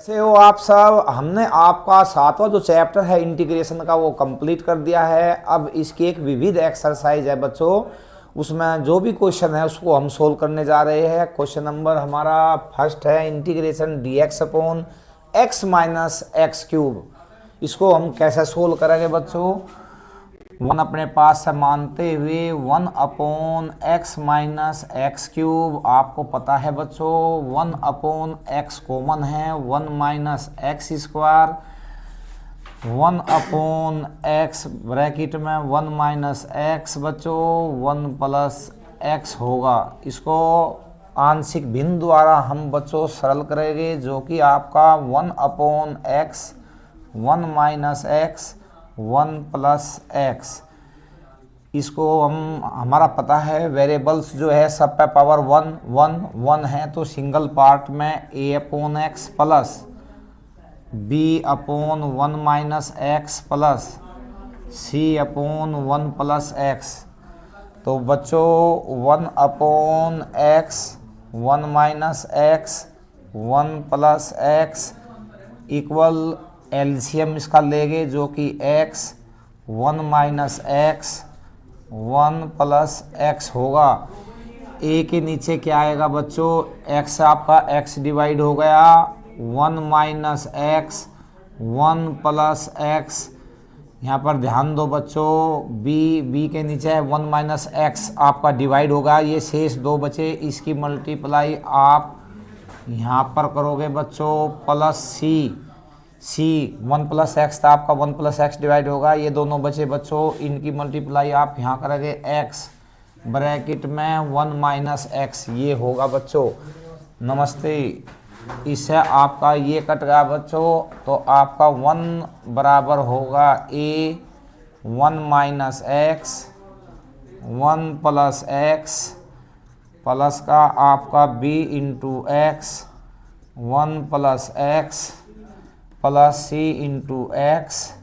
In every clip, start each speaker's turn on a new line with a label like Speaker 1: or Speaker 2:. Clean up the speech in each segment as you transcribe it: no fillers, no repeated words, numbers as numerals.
Speaker 1: से हो आप सब। हमने आपका 7वां जो चैप्टर है इंटीग्रेशन का वो कंप्लीट कर दिया है। अब इसकी एक विविध एक्सरसाइज है बच्चों, उसमें जो भी क्वेश्चन है उसको हम सोल्व करने जा रहे हैं। क्वेश्चन नंबर हमारा फर्स्ट है integration dx upon x minus x cube. इसको हम कैसे सोल्व करेंगे बच्चों? वन अपने पास से मानते हुए 1/x माइनस एक्स क्यूब। आपको पता है बच्चों 1/x कॉमन है, 1 minus X square 1/x bracket में 1 माइनस एक्स बच्चों 1 प्लस एक्स होगा। इसको आंशिक भिन्न द्वारा हम बच्चों सरल करेंगे, जो कि आपका 1/x 1 minus x 1 plus x. इसको हमारा पता है वेरिएबल्स जो है सब पे पावर 1 1 1 है, तो सिंगल पार्ट में a/x plus b/1 minus x plus c/1 plus x. तो बच्चों 1/x 1 minus x 1 plus x equal LCM इसका लेंगे, जो कि x 1 minus x 1 plus x होगा। a के नीचे क्या आएगा बच्चों? x आपका x डिवाइड हो गया 1 माइनस एक्स 1 प्लस एक्स। यहाँ पर ध्यान दो बच्चों, b के नीचे है 1 माइनस एक्स आपका डिवाइड होगा, ये शेष दो बचे, इसकी मल्टीप्लाई आप यहाँ पर करोगे बच्चों प्लस c 1 प्लस एक्स था आपका 1 प्लस एक्स डिवाइड होगा, ये दोनों बचे बच्चों, इनकी मल्टीप्लाई आप यहाँ करोगे x ब्रैकेट में 1 माइनस एक्स, ये होगा बच्चों। नमस्ते। इससे आपका ये कट गया बच्चों, तो आपका 1 बराबर होगा a 1 minus x 1 plus x plus का आपका b into x 1 plus x plus c into x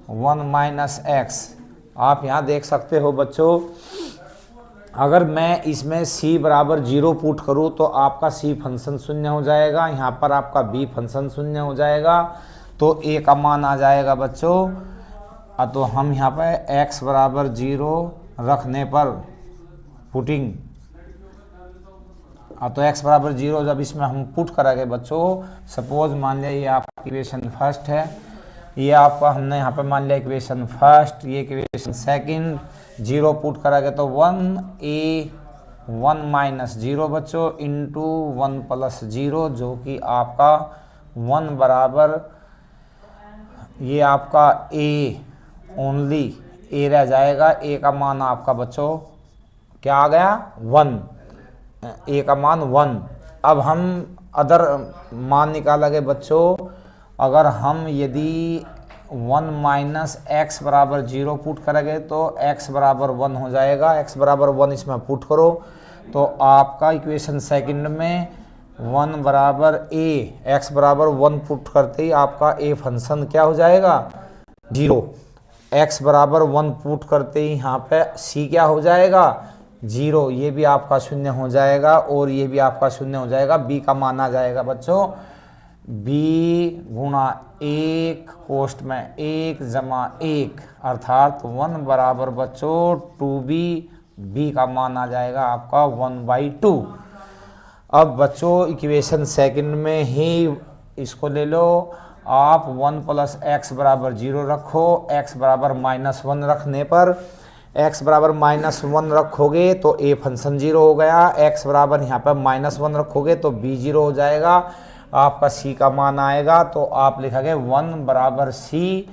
Speaker 1: 1 minus x. आप यहाँ देख सकते हो बच्चों, अगर मैं इसमें c बराबर 0 पुट करूँ तो आपका c फंक्शन शून्य हो जाएगा, यहाँ पर आपका b फंक्शन शून्य हो जाएगा, तो a का मान आ जाएगा बच्चों। तो हम यहाँ पर x बराबर 0 रखने पर पुटिंग, तो x बराबर 0 जब इसमें हम पुट करेंगे बच्चों, सपोज मान लिया ये आपकी इक्वेशन फर्स्ट है, ये आपका हमने यहाँ पे मान लिया इक्वेशन फर्स्ट, ये इक्वेशन सेकंड, 0 पुट करेंगे तो 1a 1 माइनस 0 बच्चों इंटू 1 प्लस 0, जो कि आपका 1 बराबर ये आपका a ओनली a रह जाएगा, a का मान आपका बच्चों क्या आ गया 1, a का मान 1। अब हम अदर मान निकालेंगे बच्चों, अगर हम यदि 1 माइनस एक्स बराबर 0 पुट करेंगे तो x बराबर 1 हो जाएगा, x बराबर 1 इसमें पुट करो तो आपका इक्वेशन सेकंड में 1 बराबर a x बराबर 1 पुट करते ही आपका a फंक्शन क्या हो जाएगा 0, x बराबर 1 पुट करते ही यहाँ पे c क्या हो जाएगा 0, ये भी आपका शून्य हो जाएगा और ये भी आपका शून्य हो जाएगा, b का मान आ जाएगा बच्चों b गुणा 1 कोष्ट में 1 जमा 1 अर्थात 1 बराबर बच्चों 2b, b का मान आ जाएगा आपका 1/2। अब बच्चों इक्वेशन सेकंड में ही इसको ले लो आप, 1 प्लस एक्स बराबर 0 रखो, x बराबर -1 रखने पर x बराबर -1 रखोगे तो a फंक्शन 0 हो गया, x बराबर यहाँ पर -1 रखोगे तो b 0 हो जाएगा, आपका c का मान आएगा, तो आप लिखोगे 1 बराबर c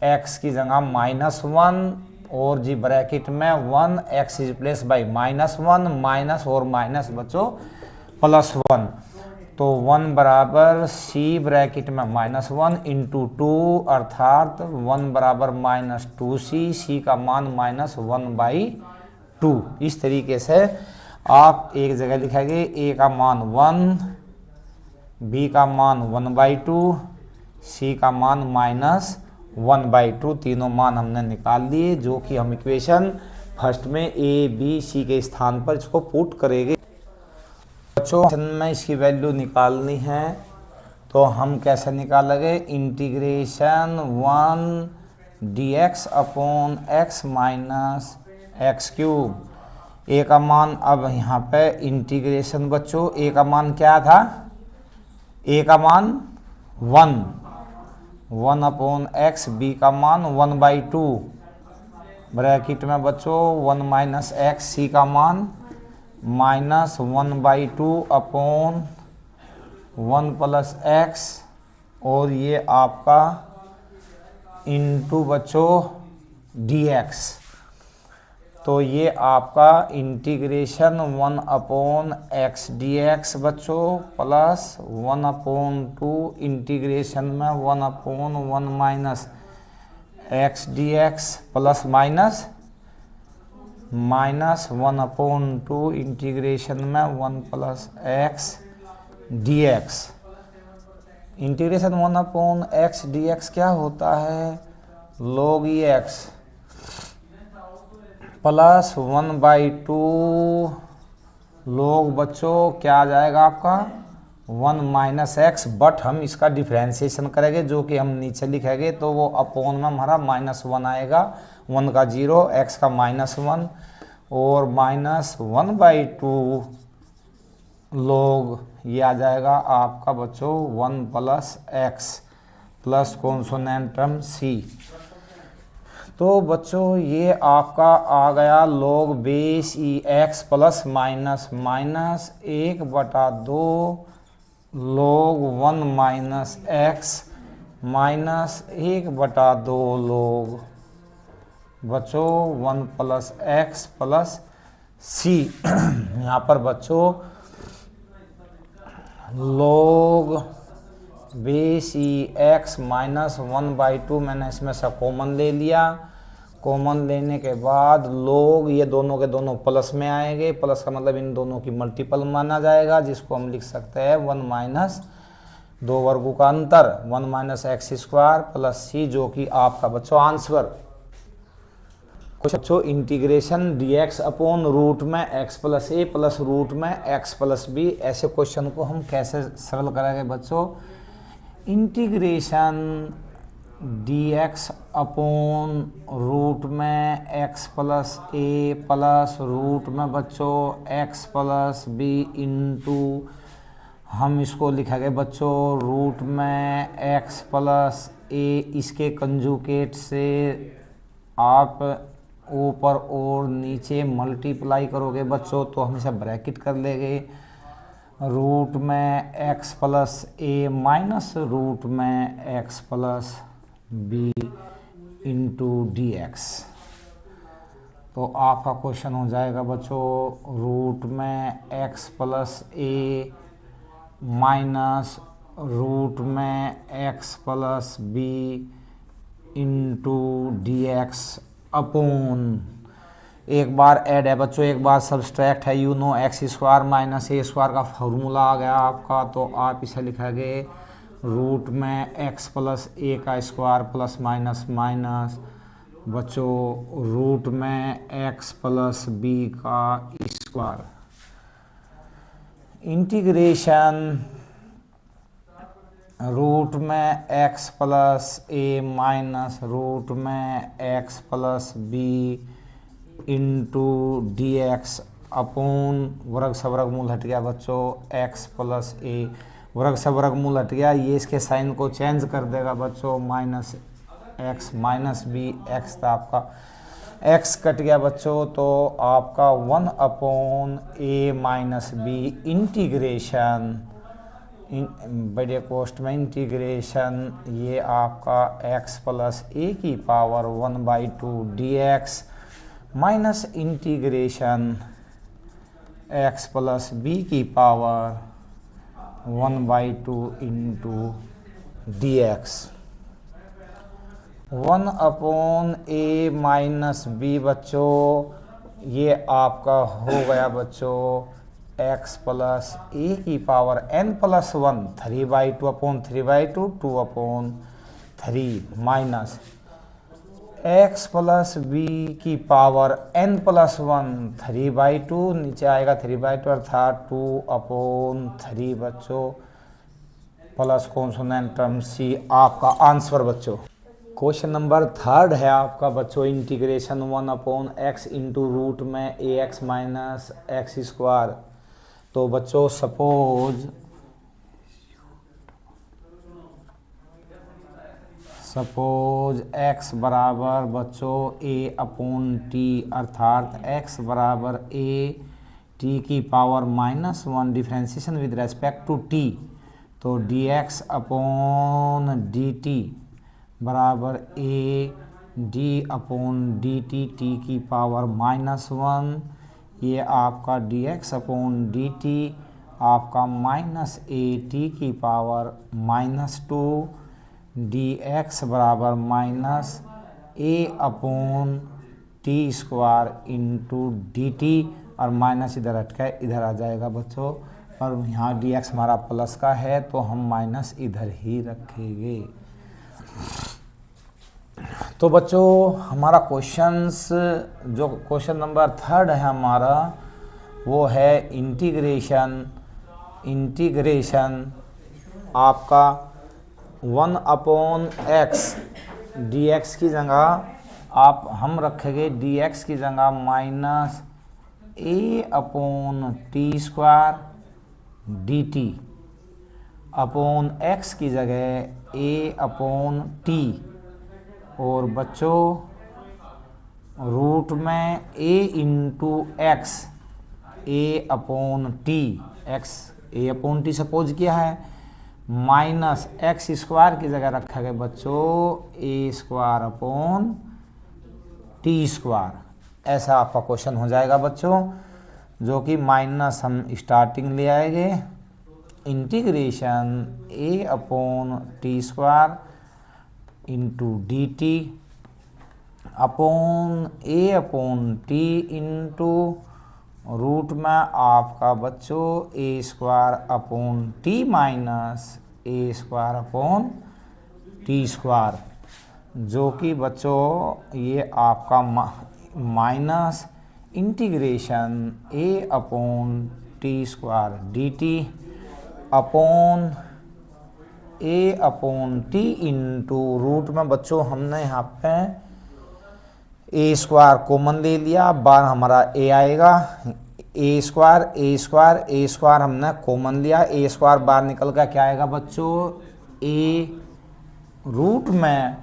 Speaker 1: x की जगह -1 और जी ब्रैकेट में 1 x is place by -1 minus और माइनस बच्चों +1, तो 1 बराबर c ब्रैकेट में -1 इंटू 2 अर्थात 1 बराबर -2c, c का मान -1/2। इस तरीके से आप एक जगह लिखेंगे a का मान 1, b का मान 1/2, c का मान -1/2, तीनों मान हमने निकाल लिए, जो कि हम इक्वेशन फर्स्ट में a b c के स्थान पर इसको पुट करेंगे। बच्चों में इसकी वैल्यू निकालनी है तो हम कैसे निकालेंगे, integration 1 dx upon x minus x cube. A का मान, अब यहाँ पे इंटीग्रेशन बच्चों ए का मान क्या था, ए का मान 1 अपॉन एक्स, बी का मान 1/2 ब्रैकेट में बच्चों 1 माइनस एक्स, सी का मान माइनस 1/2 अपॉन 1 प्लस एक्स, और ये आपका इंटू बच्चों dx। तो ये आपका इंटीग्रेशन 1 अपॉन एक्स dx बच्चों प्लस 1/2 इंटीग्रेशन में 1/1 minus x dx plus minus 1/2 integration में 1 plus x dx। Integration 1/x dx क्या होता है, log x प्लस 1/2 log बच्चों क्या आ जाएगा आपका 1 माइनस एक्स, बट हम इसका डिफ्रेंशिएशन करेंगे जो कि हम नीचे लिखेंगे, तो वो अपोन में हमारा -1 आएगा, 1 का 0, x का -1 और -1/2 log ये आ जाएगा आपका बच्चों 1 plus x plus consonant term c. तो बच्चों ये आपका आ गया log base e x plus minus 1/2 log 1 minus x minus 1/2 log बच्चों 1 प्लस एक्स प्लस सी। यहाँ पर बच्चों log base e x minus 1/2 मैंने इसमें से कॉमन ले लिया। कॉमन लेने के बाद log ये दोनों के दोनों प्लस में आएंगे, प्लस का मतलब इन दोनों की मल्टीपल माना जाएगा, जिसको हम लिख सकते हैं 1 माइनस 2 वर्गों का अंतर 1 माइनस एक्स स्क्वायर प्लस सी, जो कि आपका बच्चों आंसर। कुछ बच्चों इंटीग्रेशन dx अपॉन रूट में x प्लस ए प्लस रूट में x प्लस बी, ऐसे क्वेश्चन को हम कैसे सरल करेंगे बच्चों, इंटीग्रेशन dx अपॉन रूट में x प्लस ए प्लस रूट में बच्चों x प्लस बी इंटू, हम इसको लिखेंगे बच्चों रूट में x प्लस ए, इसके कंजुगेट से आप ऊपर और नीचे मल्टीप्लाई करोगे बच्चों, तो हम इसे ब्रैकेट कर लेंगे, रूट में x प्लस ए माइनस रूट में x plus B into dx। तो आपका क्वेश्चन हो जाएगा बच्चों रूट में x प्लस ए माइनस रूट में x plus B into dx upon, एक बार ऐड है बच्चों, एक बार सब्सट्रैक्ट है, you know X square minus A square का फॉर्मूला आ गया आपका, तो आप इसे लिखेंगे रूट में एक्स प्लस ए का स्क्वायर प्लस माइनस माइनस बच्चों रूट में एक्स प्लस बी का स्क्वायर, इंटीग्रेशन रूट में एक्स प्लस ए माइनस रूट में X plus B into dx upon, वर्ग से वर्गमूल हट गया बच्चों, x प्लस ए, वर्ग से वर्गमूल हट गया, ये इसके साइन को चेंज कर देगा बच्चों, minus x minus B, X था आपका, x कट गया बच्चों, तो आपका 1 upon A minus B integration बड़े कोष्ठ में इंटीग्रेशन ये आपका x प्लस ए की power 1/2 dx minus integration x plus B की power 1/2 into dx। 1 upon A minus B बच्चों ये आपका हो गया बच्चों x प्लस ए की power n plus 1 3/2 upon 3/2 2 upon 3 minus x plus B की पावर n प्लस 1 3/2, नीचे आएगा 3/2 अर्थात 2 अपॉन 3 बच्चों प्लस कॉन्सोनेंट टर्म सी आपका आंसर बच्चों। क्वेश्चन नंबर 3 है आपका बच्चों इंटीग्रेशन 1/x इंटू रूट में ax माइनस एक्स स्क्वायर। तो बच्चों सपोज x बराबर बच्चों a/t अर्थात x बराबर a t की power -1 differentiation with respect to t। तो dx अपॉन dt बराबर a d upon dt t की पावर -1। ये आपका dx अपॉन dt आपका -a t की पावर -2 dx बराबर -a upon T square into D T और माइनस इधर हटका इधर आ जाएगा बच्चों। और यहाँ dx हमारा प्लस का है तो हम माइनस इधर ही रखेंगे। तो बच्चों हमारा क्वेश्चन नंबर 3 है हमारा वो है इंटीग्रेशन आपका 1/x dx की जगह हम रखेंगे dx की जगह -a/t² dt अपॉन x की जगह a/t और बच्चों रूट में a into x a/t suppose किया है माइनस एक्स स्क्वायर की जगह रखा गया बच्चों a²/t²। ऐसा आपका क्वेश्चन हो जाएगा बच्चों, जो कि माइनस हम स्टार्टिंग ले आएंगे integration a/t² into D T upon a/t into root में आपका बच्चों a²/t माइनस a²/t², जो कि बच्चों ये आपका minus integration a/t² dt upon a/t into root में बच्चों हमने यहाँ पे a² कॉमन ले लिया, बार हमारा a आएगा a² हमने कॉमन लिया, a² बार निकल कर क्या आएगा बच्चों a रूट में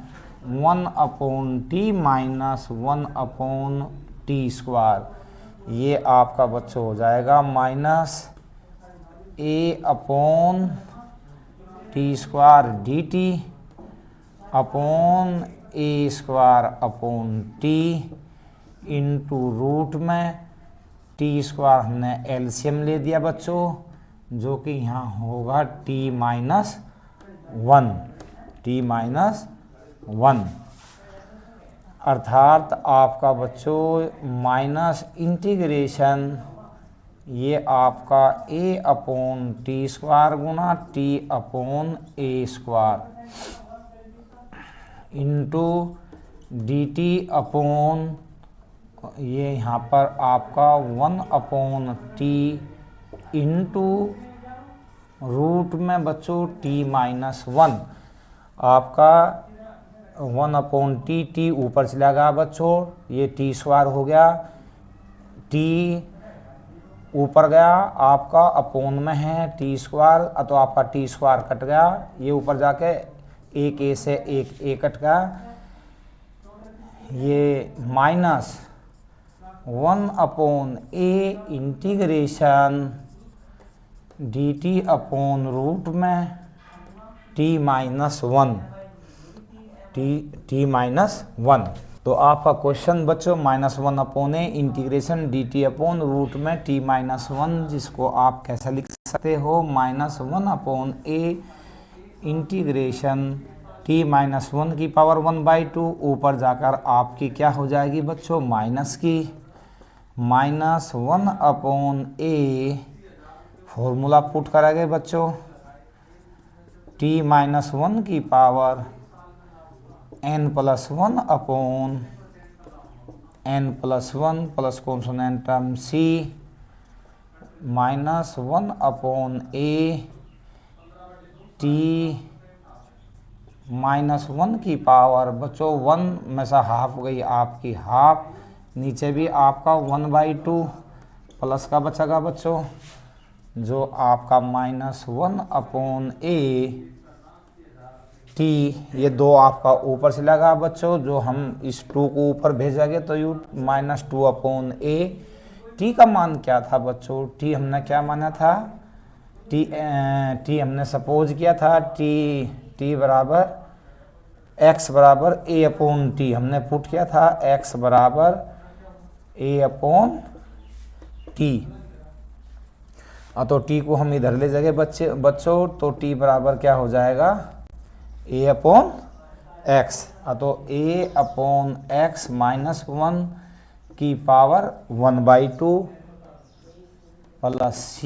Speaker 1: 1/t माइनस 1/t²। ये आपका बच्चों हो जाएगा minus a/t² dt upon a²/t into root में t² हमने एलसीएम ले दिया बच्चों, जो कि यहाँ होगा t-1 अर्थात आपका बच्चों माइनस इंटीग्रेशन ये आपका a/t² गुना t/a² into D T upon ये यहाँ पर आपका 1/t इंटू रूट में बच्चों t-1 आपका 1/t t ऊपर चला गया बच्चों, ये t² हो गया, t ऊपर गया आपका अपोन में है t² तो आपका t² कट गया, ये ऊपर जाके एक ए से एक ए कट गया, ये minus 1/a integration dt upon root में t-1 तो आपका क्वेश्चन बच्चों -1/a integration dt upon root में t-1, जिसको आप कैसे लिख सकते हो -1/a इंटीग्रेशन t-1 की पावर 1/2 ऊपर जाकर आपकी क्या हो जाएगी बच्चों माइनस की -1/a फॉर्मूला पुट करेंगे बच्चों t-1 की power n+1 upon n+1 plus consonant term c -1/a T -1 की पावर, बच्चों 1 में से हाफ गई आपकी हाफ, नीचे भी आपका 1/2 प्लस का बचेगा बच्चों, जो आपका -1/a टी, ये 2 आपका ऊपर से लगा बच्चों, जो हम इस 2 को ऊपर भेजेंगे तो यू -2/a। टी का मान क्या था बच्चों, टी हमने क्या माना था, टी हमने सपोज किया था टी बराबर x बराबर a/t, हमने पुट किया था x बराबर a/t। तो t को हम इधर ले जाएंगे बच्चों, तो t बराबर क्या हो जाएगा a/x। तो a/x -1 की पावर 1/2 प्लस c,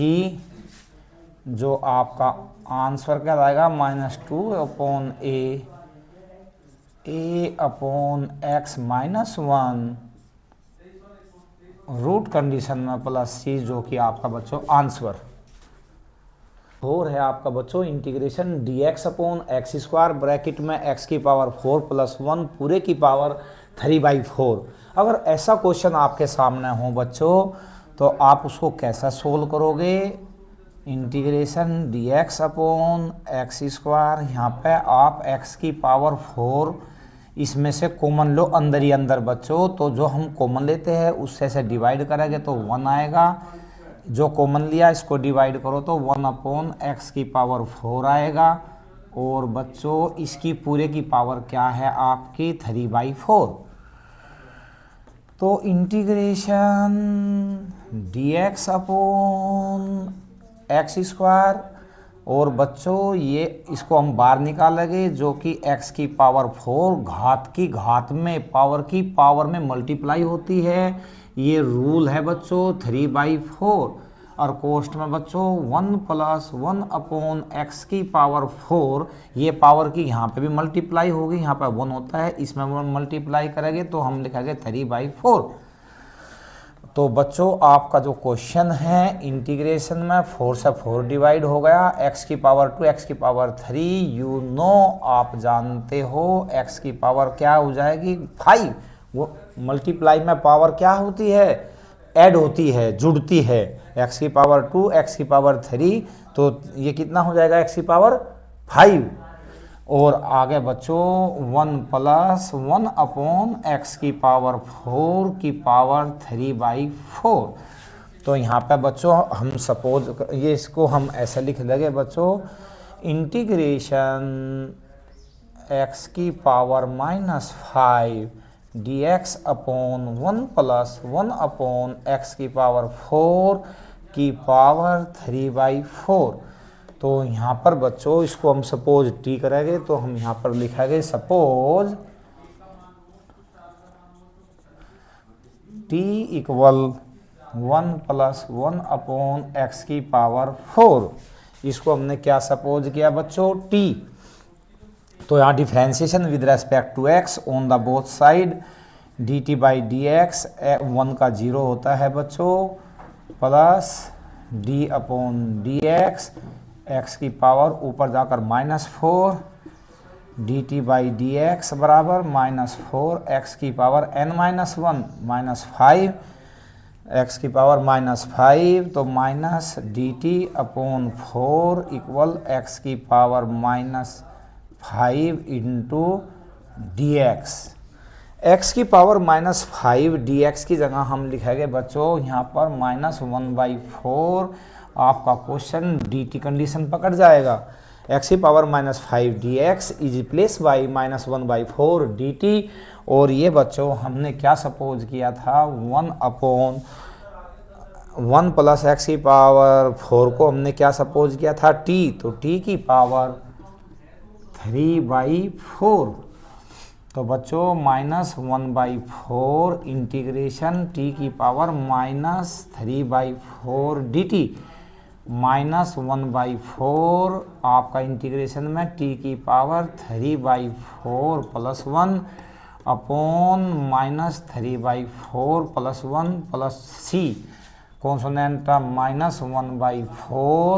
Speaker 1: जो आपका आंसर क्या आएगा -2/a a/x -1 रूट कंडीशन में प्लस सी, जो कि आपका बच्चों आंसर और है आपका बच्चों इंटीग्रेशन dx/x² ब्रैकेट में x की पावर 4 + 1 पूरे की पावर 3/4। अगर ऐसा क्वेश्चन आपके सामने हो बच्चों तो आप उसको कैसा सोल्व करोगे, इंटीग्रेशन dx/x², यहाँ पे आप x की पावर 4 इसमें से कॉमन लो अंदर ही अंदर बच्चों, तो जो हम कॉमन लेते हैं उससे से डिवाइड करेंगे तो 1 आएगा, जो कॉमन लिया इसको डिवाइड करो तो 1/x की पावर 4 आएगा, और बच्चों इसकी पूरे की पावर क्या है आपकी 3/4। तो इंटीग्रेशन dx/x², और बच्चों ये इसको हम बाहर निकालेंगे, जो कि x की पावर 4 घात की घात में पावर की पावर में मल्टीप्लाई होती है, ये रूल है बच्चों 3/4। और कोष्ट में बच्चों 1 + 1/x की पावर 4, ये पावर की यहाँ पे भी मल्टीप्लाई होगी, यहाँ पे 1 होता है, इसमें 1 मल्टीप्लाई करेंगे तो हम लिखेंगे 3/4। तो बच्चों आपका जो क्वेश्चन है इंटीग्रेशन में 4 से 4 डिवाइड हो गया, x की पावर 2 x की पावर 3, आप जानते हो x की पावर क्या हो जाएगी 5। वो मल्टीप्लाई में पावर क्या होती है, ऐड होती है, जुड़ती है, x की पावर 2 x की पावर 3, तो ये कितना हो जाएगा x की पावर 5। और आगे बच्चों 1 + 1/x की पावर 4 की पावर 3/4। तो यहाँ पे बच्चों हम सपोज ये इसको हम ऐसे लिख लेंगे बच्चों, इंटीग्रेशन x की पावर -5 dx/1 + 1/x की पावर 4 की पावर 3/4। तो यहाँ पर बच्चों इसको हम सपोज t करेंगे तो हम यहाँ पर लिखेंगे सपोज t = 1 + 1/x की पावर 4। इसको हमने क्या सपोज किया बच्चों t। तो यहाँ differentiation with respect to x on the both side dt/dx 1 का 0 होता है बच्चों, प्लस d/dx x की पावर ऊपर जाकर -4 dt/dx बराबर -4 x की पावर n-1 -5 x की पावर -5, तो -dt/4 = x की पावर -5 × dx। x की पावर -5 dx की जगह हम लिखेंगे बच्चों यहाँ पर -1/4। आपका क्वेश्चन dt कंडीशन पकड़ जाएगा, x की power -5 dx is replace by -1/4 dt। और ये बच्चों हमने क्या सपोज किया था 1 + x की पावर 4 को हमने क्या सपोज किया था t, तो t की पावर 3/4। तो बच्चों -1/4 इंटीग्रेशन t की पावर -3/4 dt, -1/4 आपका इंटीग्रेशन में t की power 3/4 + 1 upon -3/4 + 1 plus c consonant -1/4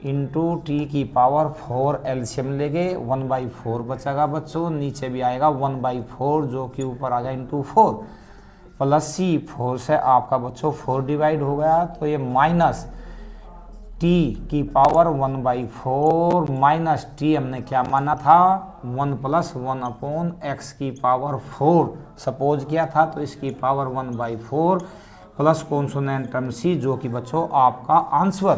Speaker 1: into T की पावर 4 एलसीएम लेंगे 1/4 बचेगा बच्चों, नीचे भी आएगा 1/4 जो कि ऊपर आ गया इंटू 4 प्लस सी 4 से आपका बच्चों 4 डिवाइड हो गया, तो ये माइनस टी की पावर 1/4 माइनस टी हमने क्या माना था 1 + 1/x की पावर 4 सपोज किया था, तो इसकी पावर 1/4 प्लस कॉन्सोनेंट टर्म सी जो कि बच्चों आपका आंसर।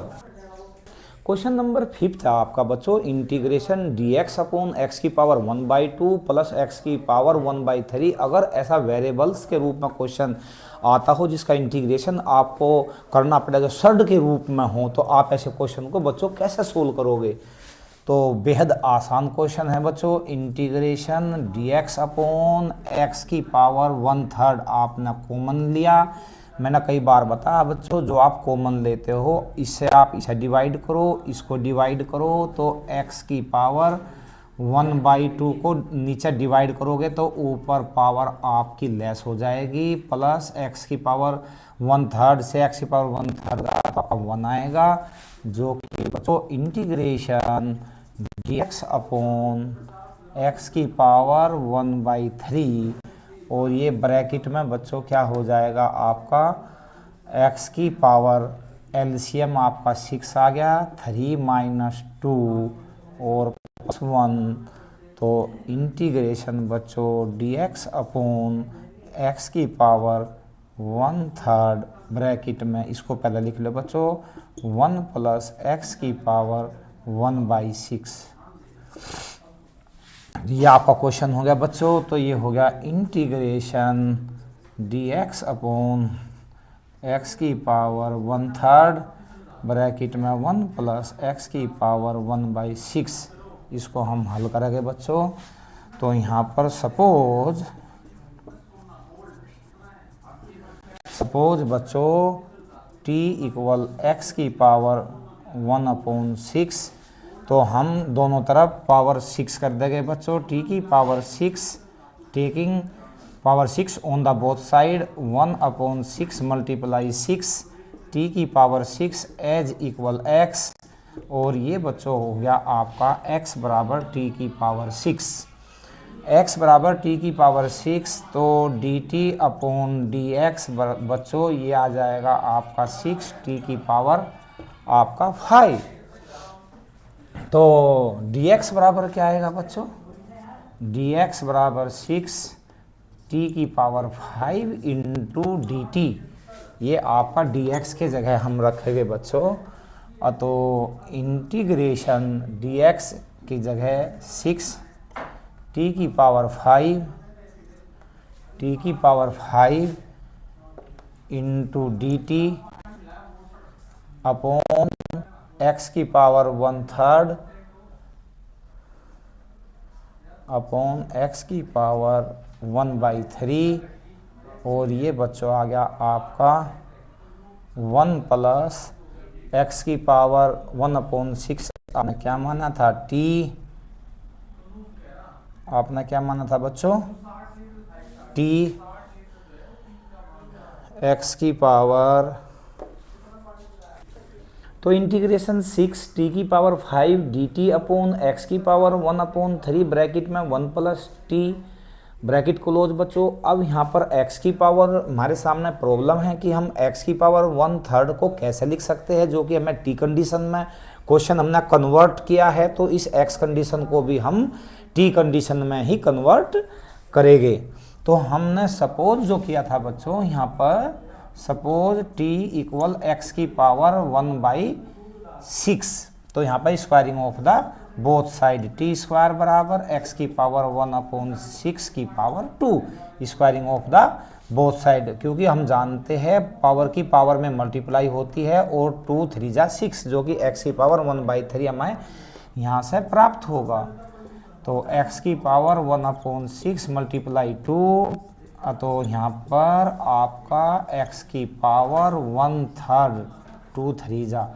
Speaker 1: क्वेश्चन नंबर 5 है आपका बच्चों इंटीग्रेशन dx अपॉन x की पावर 1/2 प्लस x की पावर 1/3। अगर ऐसा वेरिएबल्स के रूप में क्वेश्चन आता हो जिसका इंटीग्रेशन आपको करना पड़ेगा शर्ड के रूप में हो, तो आप ऐसे क्वेश्चन को बच्चों कैसे सोल्व करोगे? तो बेहद आसान क्वेश्चन है बच्चों। इंटीग्रेशन dx अपॉन x की पावर 1/3 आपने कॉमन लिया। मैंने कई बार बताया बच्चों, जो आप कॉमन लेते हो इससे आप इसे डिवाइड करो, इसको डिवाइड करो, तो x की पावर 1/2 को नीचे डिवाइड करोगे तो ऊपर पावर आपकी लेस हो जाएगी, प्लस x की पावर 1/3 से x की पावर 1/3 आपका 1 आएगा, जो कि बच्चों इंटीग्रेशन dx अपॉन x की पावर 1/3 और ये ब्रैकेट में बच्चों क्या हो जाएगा आपका x की पावर एलसीएम आपका 6 आ गया, 3 - 2 और +1, तो इंटीग्रेशन बच्चों dx अपॉन x की पावर 1/3 ब्रैकेट में इसको पहले लिख लो बच्चों 1 + x की पावर 1/6। ये आपका क्वेश्चन हो गया बच्चों। तो ये हो गया इंटीग्रेशन dx अपॉन x की पावर 1/3 ब्रैकेट में 1 + x की पावर 1/6। इसको हम हल करेंगे बच्चों। तो यहाँ पर सपोज बच्चों t = x की पावर 1/6, तो हम दोनों तरफ पावर 6 कर देंगे बच्चों। t की power 6 taking power 6 on the both side 1/6 × 6 t की पावर 6 एज इक्वल x, और ये बच्चों हो गया आपका x बराबर t की पावर 6। x बराबर t की पावर 6, तो dt अपॉन dx बच्चों ये आ जाएगा आपका 6 t की पावर आपका 5। तो dx बराबर क्या आएगा बच्चों? dx बराबर 6 t की पावर 5 इंटू dt। ये आपका dx के जगह हम रखेंगे बच्चों। तो इंटीग्रेशन dx की जगह 6 t की power 5 into dt upon x की पावर 1/3 अपॉन x की पावर 1/3, और ये बच्चों आ गया आपका 1 + x की पावर 1/6। आपने क्या माना था t? आपने क्या माना था बच्चों? t x की पावर, तो इंटीग्रेशन 6 t की पावर 5 dt अपॉन x की पावर 1/3 ब्रैकेट में 1 + t ब्रैकेट क्लोज बच्चों। अब यहाँ पर x की पावर हमारे सामने प्रॉब्लम है कि हम x की पावर 1/3 को कैसे लिख सकते हैं, जो कि हमें t कंडीशन में क्वेश्चन हमने कन्वर्ट किया है, तो इस x कंडीशन को भी हम t कंडीशन में ही कन्वर्ट करेंगे। तो हमने सपोज जो किया था बच्चों, यहाँ पर सपोज t = x की पावर 1/6, तो यहाँ पर squaring of the both side t² बराबर x की पावर 1/6 की power 2 squaring of the both side, क्योंकि हम जानते हैं पावर की पावर में मल्टीप्लाई होती है और 2 × 3 = 6 जो कि x की पावर 1/3 हमें यहाँ से प्राप्त होगा। तो x की पावर 1/6 × 2, तो यहाँ पर आपका x की पावर 1/3 2 × 3 =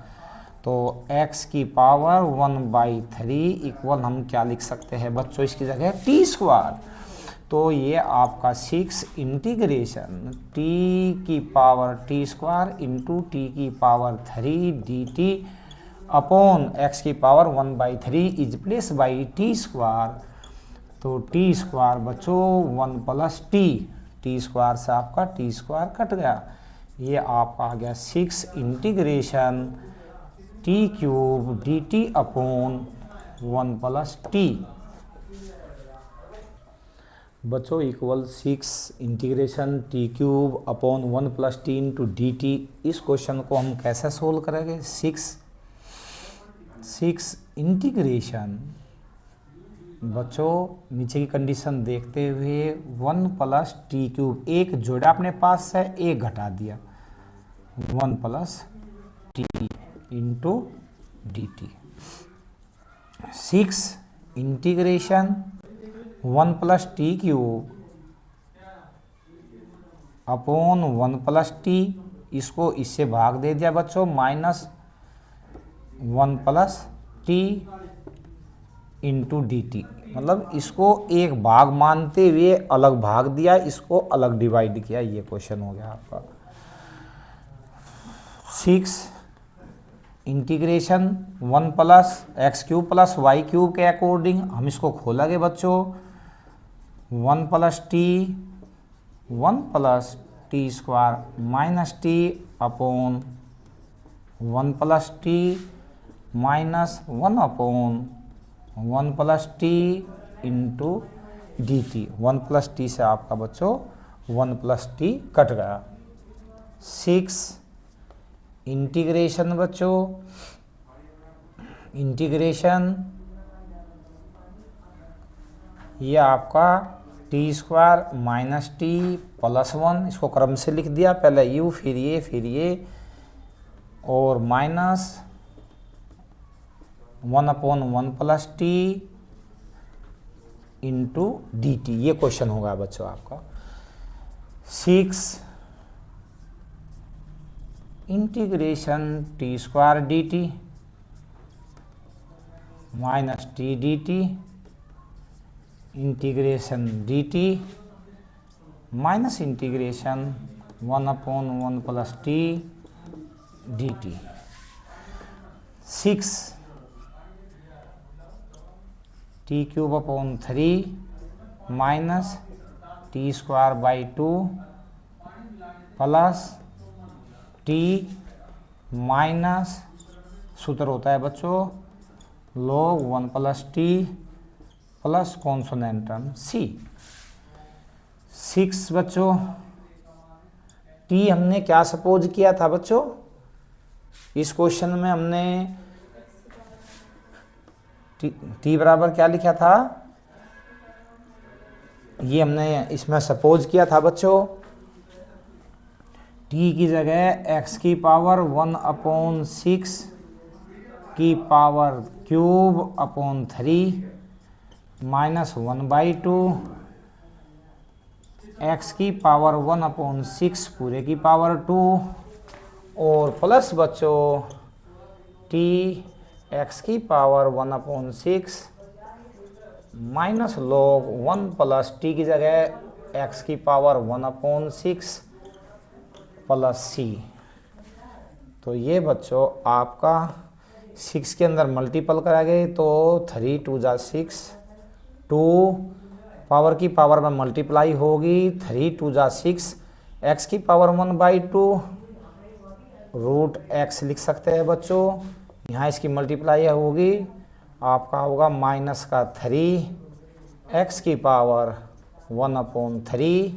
Speaker 1: तो x की पावर 1/3 इक्वल हम क्या लिख सकते हैं बच्चों इसकी जगह t²। तो ये आपका 6 इंटीग्रेशन t की पावर t² इंटू t की पावर 3 dt अपॉन एक्स की power 1/3 is place by T square. तो टी स्क्वायर बच्चों 1 प्लस टी स्क्वायर से आपका टी स्क्वायर कट गया। ये आपका आ गया 6 integration t cube D T upon 1 plus t बच्चों equal 6 integration t cube upon 1 plus T into D t. इस क्वेश्चन को हम कैसे सोल्व करेंगे? 6 इंटीग्रेशन बच्चों नीचे की कंडीशन देखते हुए 1 प्लस टी क्यूब, एक जोड़ा अपने पास है, एक घटा दिया, 1 plus T into D t. 6 integration 1 plus T cube upon 1 plus T, इसको इससे भाग दे दिया बच्चों, minus 1 plus T into D T. मतलब इसको एक भाग मानते हुए अलग भाग दिया, इसको अलग डिवाइड किया। ये क्वेश्चन हो गया आपका। 6 integration 1 plus X cube plus Y cube के अकॉर्डिंग हम इसको खोलेंगे बच्चों। 1 plus T square minus T upon 1 plus T minus 1 upon 1 plus T into D T. 1 plus T से आपका बच्चों 1 प्लस टी कट गया। 6 इंटीग्रेशन बच्चों इंटीग्रेशन ये आपका T square minus T plus 1, इसको क्रम से लिख दिया, पहले यू फिर ये और minus 1 upon 1 plus T into D t. ये क्वेश्चन होगा बच्चों आपका। 6 integration t square d t minus t D t integration D t minus integration 1 upon 1 plus T D t. 6 t cube upon 3 minus T square by 2 plus T minus सूत्र होता है बच्चों log 1 plus T plus consonant term c. 6 बच्चों T हमने क्या suppose किया था बच्चों? इस क्वेश्चन में हमने टी बराबर क्या लिखा था? ये हमने इसमें सपोज किया था बच्चों टी की जगह एक्स की पावर 1 अपॉन 6 की power cube upon 3 minus 1/2 x की पावर 1 अपॉन 6 पूरे की पावर 2 और प्लस बच्चों टी एक्स की power 1 upon 6 minus log 1 plus T की जगह एक्स की पावर 1 अपॉन 6 प्लस सी। तो ये बच्चों आपका 6 के अंदर मल्टीपल कराएंगे तो 3 2 जा 6, 2 पावर की पावर में मल्टीप्लाई होगी, 3 2 जा 6, एक्स की पावर 1/2 रूट एक्स लिख सकते हैं बच्चों। यहाँ इसकी मल्टीप्लाई होगी, आपका होगा माइनस का 3 एक्स की पावर 1 अपॉन 3,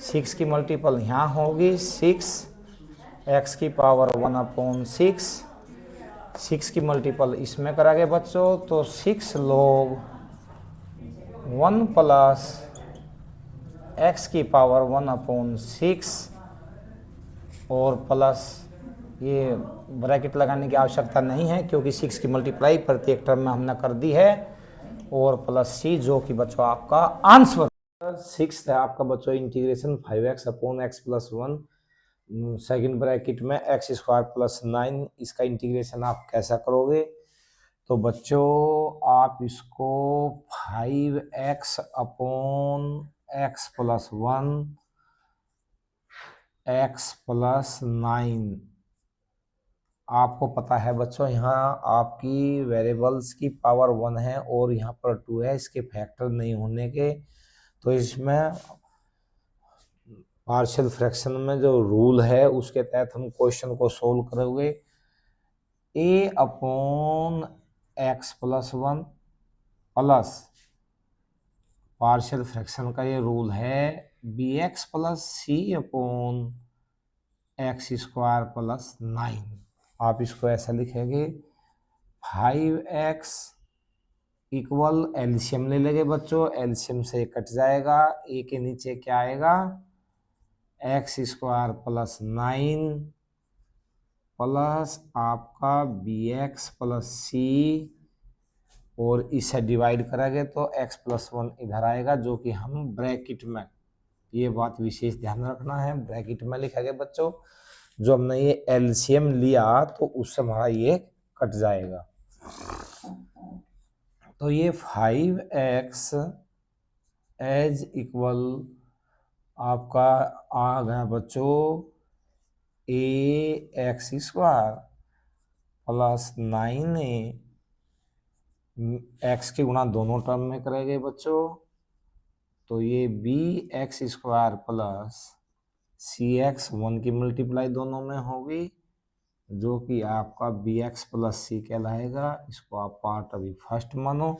Speaker 1: 6 की मल्टीपल यहाँ होगी 6 एक्स की पावर 1 अपॉन 6, 6 की मल्टीपल इसमें कराएंगे बच्चों तो 6 log 1 प्लस एक्स की पावर 1 अपॉन 6 और प्लस ये ब्रैकेट लगाने की आवश्यकता नहीं है क्योंकि 6 की मल्टीप्लाई प्रत्येक टर्म में हमने कर दी है और प्लस सी जो कि बच्चों आपका आंसर 6 है आपका बच्चों integration 5x upon x plus 1 second bracket में एक्स स्क्वायर प्लस 9। इसका इंटीग्रेशन आप कैसा करोगे? तो बच्चों आप इसको 5x upon x plus 1 x plus 9 आपको पता है बच्चों, यहाँ आपकी वेरिएबल्स की पावर 1 है और यहाँ पर 2 है, इसके फैक्टर नहीं होने के, तो इसमें पार्शियल फ्रैक्शन में जो रूल है उसके तहत हम क्वेश्चन को सोल्व करोगे। a upon x plus 1 plus partial fraction का ये रूल है बी एक्स प्लस सी अपॉन एक्स स्क्वायर प्लस 9। आप इसको ऐसा लिखेंगे 5x इक्वल, एलसीएम ले लेंगे बच्चों, एलसीएम से कट जाएगा, ए के नीचे क्या आएगा एक्स स्क्वायर प्लस 9 प्लस आपका बी एक्स प्लस सी, और इसे डिवाइड करेंगे तो x प्लस 1 इधर आएगा, जो कि हम ब्रैकेट में, ये बात विशेष ध्यान रखना है, ब्रैकेट में लिखेंगे बच्चों। जो हमने ये एलसीएम लिया तो उससे हमारा ये कट जाएगा। तो ये 5x एज इक्वल आपका आ गया बच्चों a x square plus 9a, x के गुणा दोनों टर्म में करेंगे बच्चों, तो ये बी एक्स स्क्वायर प्लस सी एक्स 1 की मल्टीप्लाई दोनों में होगी, जो कि आपका बी एक्स प्लस सी कहलाएगा। इसको आप पार्ट अभी फर्स्ट मानो।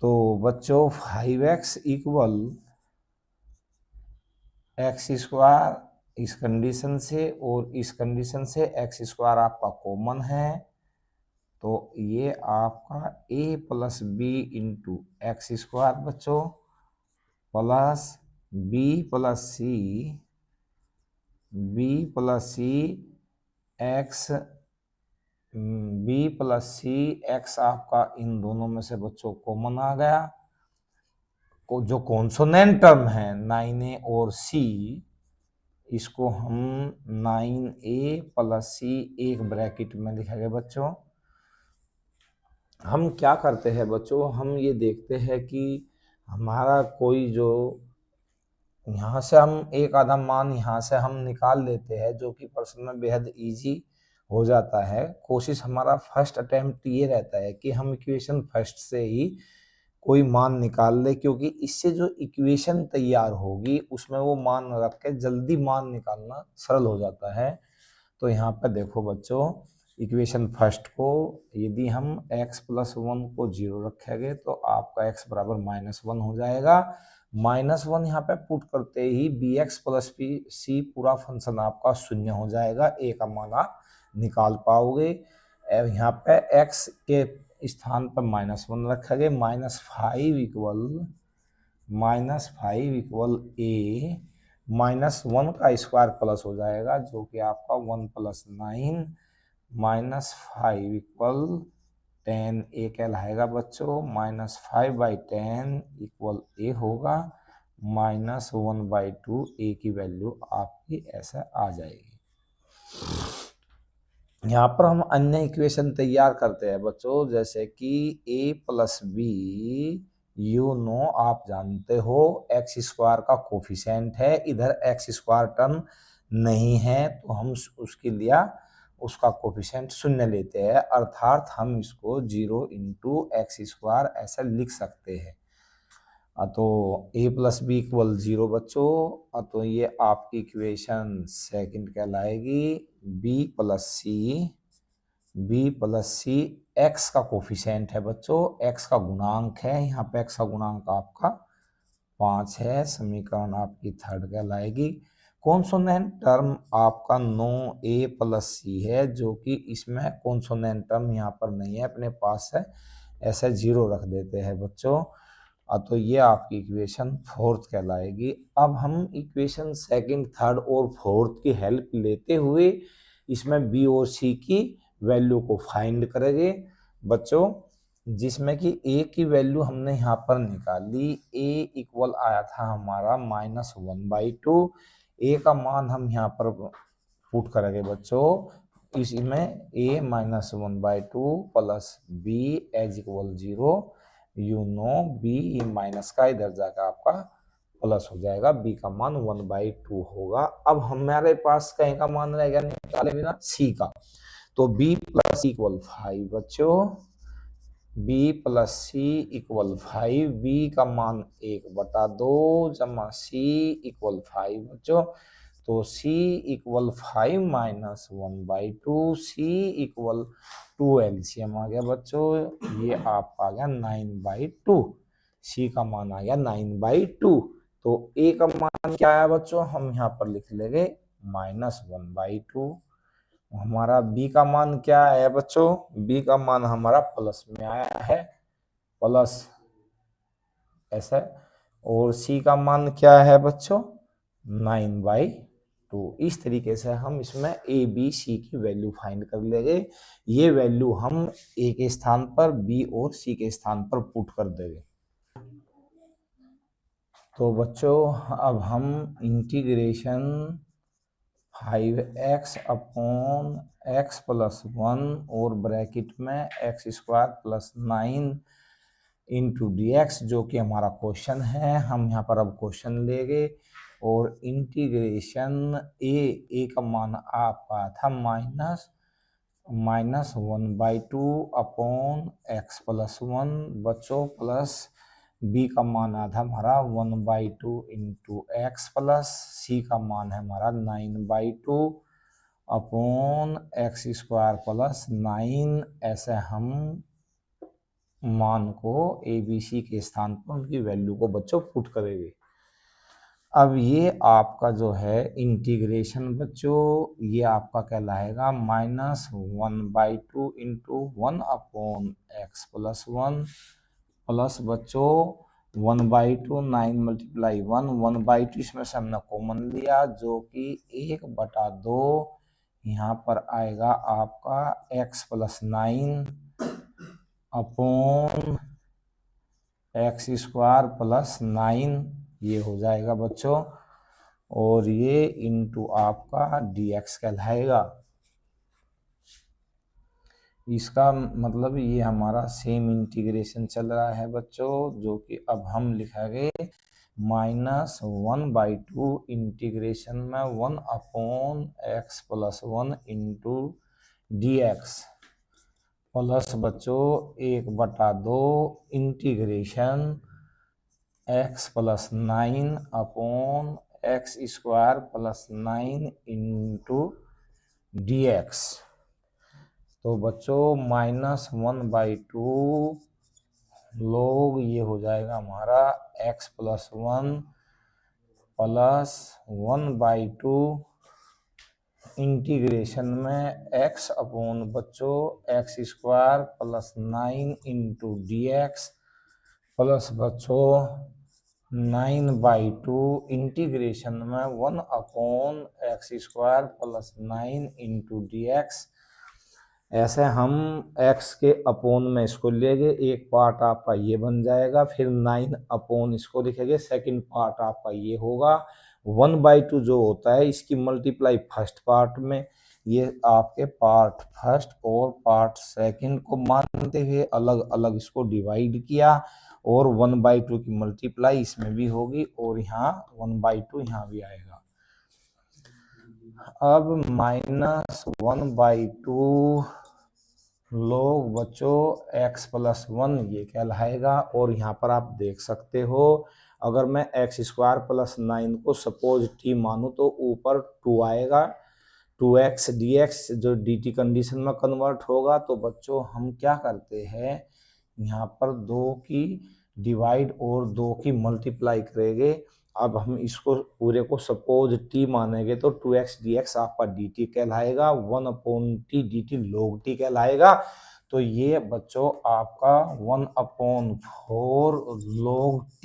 Speaker 1: तो बच्चों 5x इक्वल एक्स स्क्वायर इस कंडीशन से और इस कंडीशन से एक्स स्क्वायर आपका कॉमन है, तो ये आपका a plus B into X square बच्चों प्लस बी प्लस सी एक्स, बी प्लस सी एक्स आपका इन दोनों में से बच्चों कॉमन आ गया। जो कॉन्सोनेंट टर्म है 9a और c, इसको हम 9a प्लस सी एक ब्रैकेट में लिखेंगे बच्चों। हम क्या करते हैं बच्चों, हम ये देखते हैं कि हमारा कोई जो यहाँ से हम एक आधा मान यहाँ से हम निकाल लेते हैं, जो कि पर्सन में बेहद इजी हो जाता है। कोशिश हमारा फर्स्ट अटेम्प्ट ये रहता है कि हम इक्वेशन फर्स्ट से ही कोई मान निकाल ले, क्योंकि इससे जो इक्वेशन तैयार होगी उसमें वो मान रख के जल्दी मान निकालना सरल हो जाता है। तो यहाँ पे देखो बच्चों, इक्वेशन फर्स्ट को यदि हम x प्लस 1 को 0 रखेंगे तो आपका x बराबर -1 हो जाएगा। -1 यहाँ पे पुट करते ही बी एक्स प्लस सी पूरा फंक्शन आपका शून्य हो जाएगा, a का मान आप निकाल पाओगे। यहाँ पे x के स्थान पर -1 रखेंगे, -5 इक्वल a -1 का स्क्वायर प्लस हो जाएगा, जो कि आपका 1 प्लस 9 -5 इक्वल 10 a कहलाएगा बच्चों। -5/10 इक्वल a होगा, -1/2 a की वैल्यू आपकी ऐसा आ जाएगी। यहाँ पर हम अन्य इक्वेशन तैयार करते हैं बच्चों, जैसे कि a plus B, you know आप जानते हो एक्स स्क्वायर का कोफिशिएंट है, इधर एक्स स्क्वायर टर्म नहीं है तो हम उसके लिए उसका कोफिशिएंट शून्य लेते हैं, अर्थात हम इसको 0 इंटू एक्स स्क्वायर ऐसा लिख सकते हैं। तो a प्लस बी इक्वल 0 बच्चों, तो ये आपकी इक्वेशन सेकंड कहलाएगी। b प्लस सी x का कोफिशिएंट है बच्चों, x का गुणांक है, यहाँ पे x का गुणांक आपका 5 है, समीकरण आपकी थर्ड कहलाएगी। कॉन्सोनेंट टर्म आपका 9a प्लस सी है, जो कि इसमें कॉन्सोनेंट टर्म यहाँ पर नहीं है, अपने पास है, ऐसे 0 रख देते हैं बच्चों। तो ये आपकी इक्वेशन फोर्थ कहलाएगी। अब हम इक्वेशन सेकंड, थर्ड और फोर्थ की हेल्प लेते हुए इसमें बी और सी की वैल्यू को फाइंड करेंगे बच्चों, जिसमें कि a की वैल्यू हमने यहाँ पर निकाली। a इक्वल आया था हमारा -1/2, a का मान हम यहाँ पर पुट करेंगे बच्चों, इसमें a -1/2 plus b as equal 0, you know B minus का इधर जाकर आपका प्लस हो जाएगा बी का मान 1/2 होगा। अब हमारे पास कहीं का मान रह गया निकाले बिना सी का, तो b प्लस इक्वल 5 बच्चों, b प्लस सी इक्वल 5, b का मान 1/2 जमा c इक्वल 5 बच्चों, तो c equal 5 minus 1/2, c equal 2 LCM आ गया बच्चों, ये आपका आ गया 9/2, c का मान आ गया 9/2। तो a का मान क्या आया बच्चों, हम यहाँ पर लिख लेंगे -1/2। हमारा b का मान क्या है बच्चों, b का मान हमारा प्लस में आया है, प्लस ऐसा, और c का मान क्या है बच्चों 9/2। इस तरीके से हम इसमें a b c की वैल्यू फाइंड कर लेंगे। ये वैल्यू हम a के स्थान पर b और c के स्थान पर पुट कर देंगे। तो बच्चों अब हम integration 5x upon x plus 1 और ब्रैकेट में x² प्लस 9 इंटू dx, जो कि हमारा क्वेश्चन है, हम यहाँ पर अब क्वेश्चन लेंगे। और इंटीग्रेशन a का मान आपका था -1/2 अपॉन x प्लस 1 बच्चों, प्लस b का मान आधा हमारा 1/2 इंटू एक्स, प्लस c का मान है हमारा 9/2 अपॉन x² प्लस 9। ऐसे हम मान को ए बी सी के स्थान पर उनकी वैल्यू को बच्चों पुट करेंगे। अब ये आपका जो है इंटीग्रेशन बच्चों, ये आपका कहलाएगा -1/2 into 1 upon x plus 1, plus बच्चों 1/2, 9 मल्टीप्लाई 1, 1/2 इसमें से हमने कॉमन लिया, जो कि 1/2 यहाँ पर आएगा आपका x plus 9 upon x² plus 9, ये हो जाएगा बच्चों, और ये इंटू आपका dx कहलाएगा। इसका मतलब ये हमारा सेम इंटीग्रेशन चल रहा है बच्चों, जो कि अब हम लिखेंगे -1/2 इंटीग्रेशन में 1 upon x plus 1 into dx, plus बच्चों 1/2 integration x plus 9 upon x² plus 9 into dx। तो बच्चों -1/2 लोग ये हो जाएगा हमारा x प्लस 1 प्लस 1/2 इंटीग्रेशन में x अपॉन बच्चों x² plus 9 into dx, plus बच्चों 9/2 इंटीग्रेशन में 1 upon x² plus 9 into dx। ऐसे हम x के अपोन में इसको लेंगे, एक पार्ट आपका ये बन जाएगा, फिर 9 अपॉन इसको लिखेंगे, सेकंड पार्ट आपका ये होगा। 1/2 जो होता है इसकी मल्टीप्लाई फर्स्ट पार्ट में, ये आपके पार्ट फर्स्ट और पार्ट सेकंड को मानते हुए अलग अलग इसको डिवाइड किया, और 1/2 की मल्टीप्लाई इसमें भी होगी, और यहाँ 1/2 यहाँ भी आएगा। अब -1/2 लोग बच्चों x प्लस 1 ये कहलाएगा, और यहाँ पर आप देख सकते हो अगर मैं x² प्लस 9 को सपोज t मानूं तो ऊपर 2 आएगा, 2x dx जो dt कंडीशन में कन्वर्ट होगा। तो बच्चों हम क्या करते हैं, यहाँ पर 2 की डिवाइड और 2 की मल्टीप्लाई करेंगे। अब हम इसको पूरे को सपोज t मानेंगे तो 2x dx आपका dt कहलाएगा, 1/t dt log t कहलाएगा। तो ये बच्चों आपका 1/4 log t,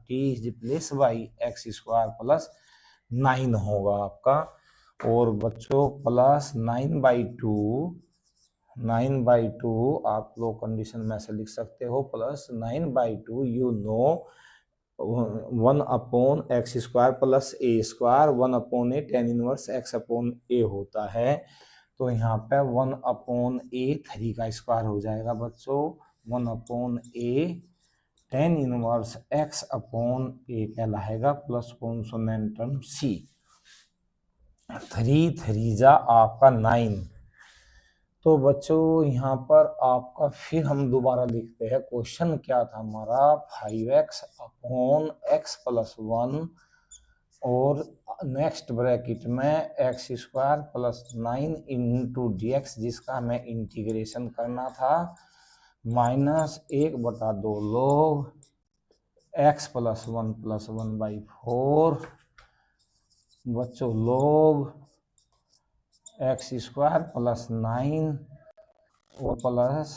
Speaker 1: t is replace by x² plus 9 होगा आपका, और बच्चों प्लस 9/2 आप लोग कंडीशन में ऐसे लिख सकते हो, plus 9/2 you know 1/x² plus a² 1/a tan inverse x/a होता है। तो यहाँ पे 1/a 3 का स्क्वायर हो जाएगा बच्चों, 1/a tan inverse x upon a कहलाएगा प्लस कॉन्सोनेंट टर्म सी। 3 3 जा आपका 9। तो बच्चों यहाँ पर आपका फिर हम दोबारा लिखते हैं, क्वेश्चन क्या था हमारा, 5x अपॉन एक्स प्लस 1 और नेक्स्ट ब्रैकेट में x square plus 9 into D x, जिसका हमें इंटीग्रेशन करना था, माइनस 1/2 लोग एक्स प्लस 1 बच्चों लोग एक्स स्क्वायर प्लस 9 और plus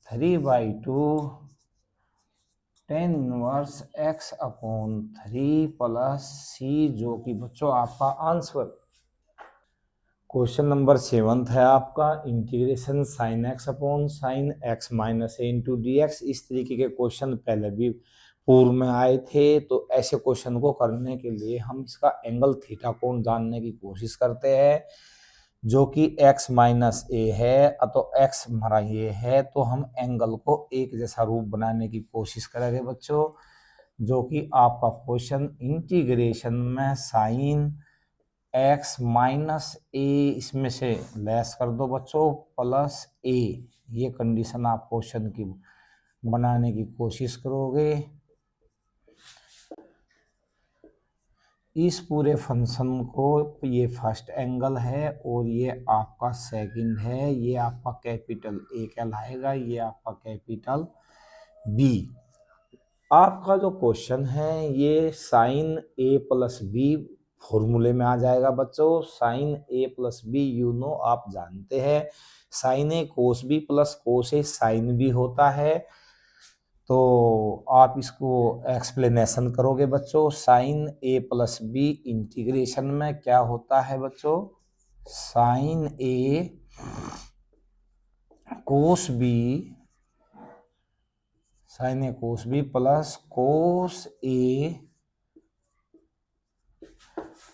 Speaker 1: 3/2 tan inverse x upon 3 plus सी, जो कि बच्चों आपका आंसर। क्वेश्चन नंबर 7 है आपका, integration sine x upon sine x minus a into D x. इस तरीके के क्वेश्चन पहले भी पूर्व में आए थे। तो ऐसे क्वेश्चन को करने के लिए हम इसका एंगल थीटा कोण जानने की कोशिश करते हैं, जो कि x माइनस ए है। तो x हमारा ये है, तो हम एंगल को एक जैसा रूप बनाने की कोशिश करेंगे बच्चों, जो कि आपका क्वेश्चन इंटीग्रेशन में साइन x माइनस ए इसमें से लेस कर दो बच्चों प्लस ए, ये कंडीशन आप क्वेश्चन की बनाने की कोशिश करोगे। इस पूरे फंक्शन को, ये फर्स्ट एंगल है और ये आपका सेकंड है, ये आपका कैपिटल ए कहलाएगा, ये आपका कैपिटल बी। आपका जो क्वेश्चन है ये साइन ए प्लस बी फॉर्मूले में आ जाएगा बच्चों। Sine a plus B you know आप जानते हैं, sine a cos b plus cos a sine b होता है। तो आप इसको एक्सप्लेनेशन करोगे बच्चों। Sine a plus b integration में क्या होता है बच्चों, sine a cos b, sine a cos b plus cos a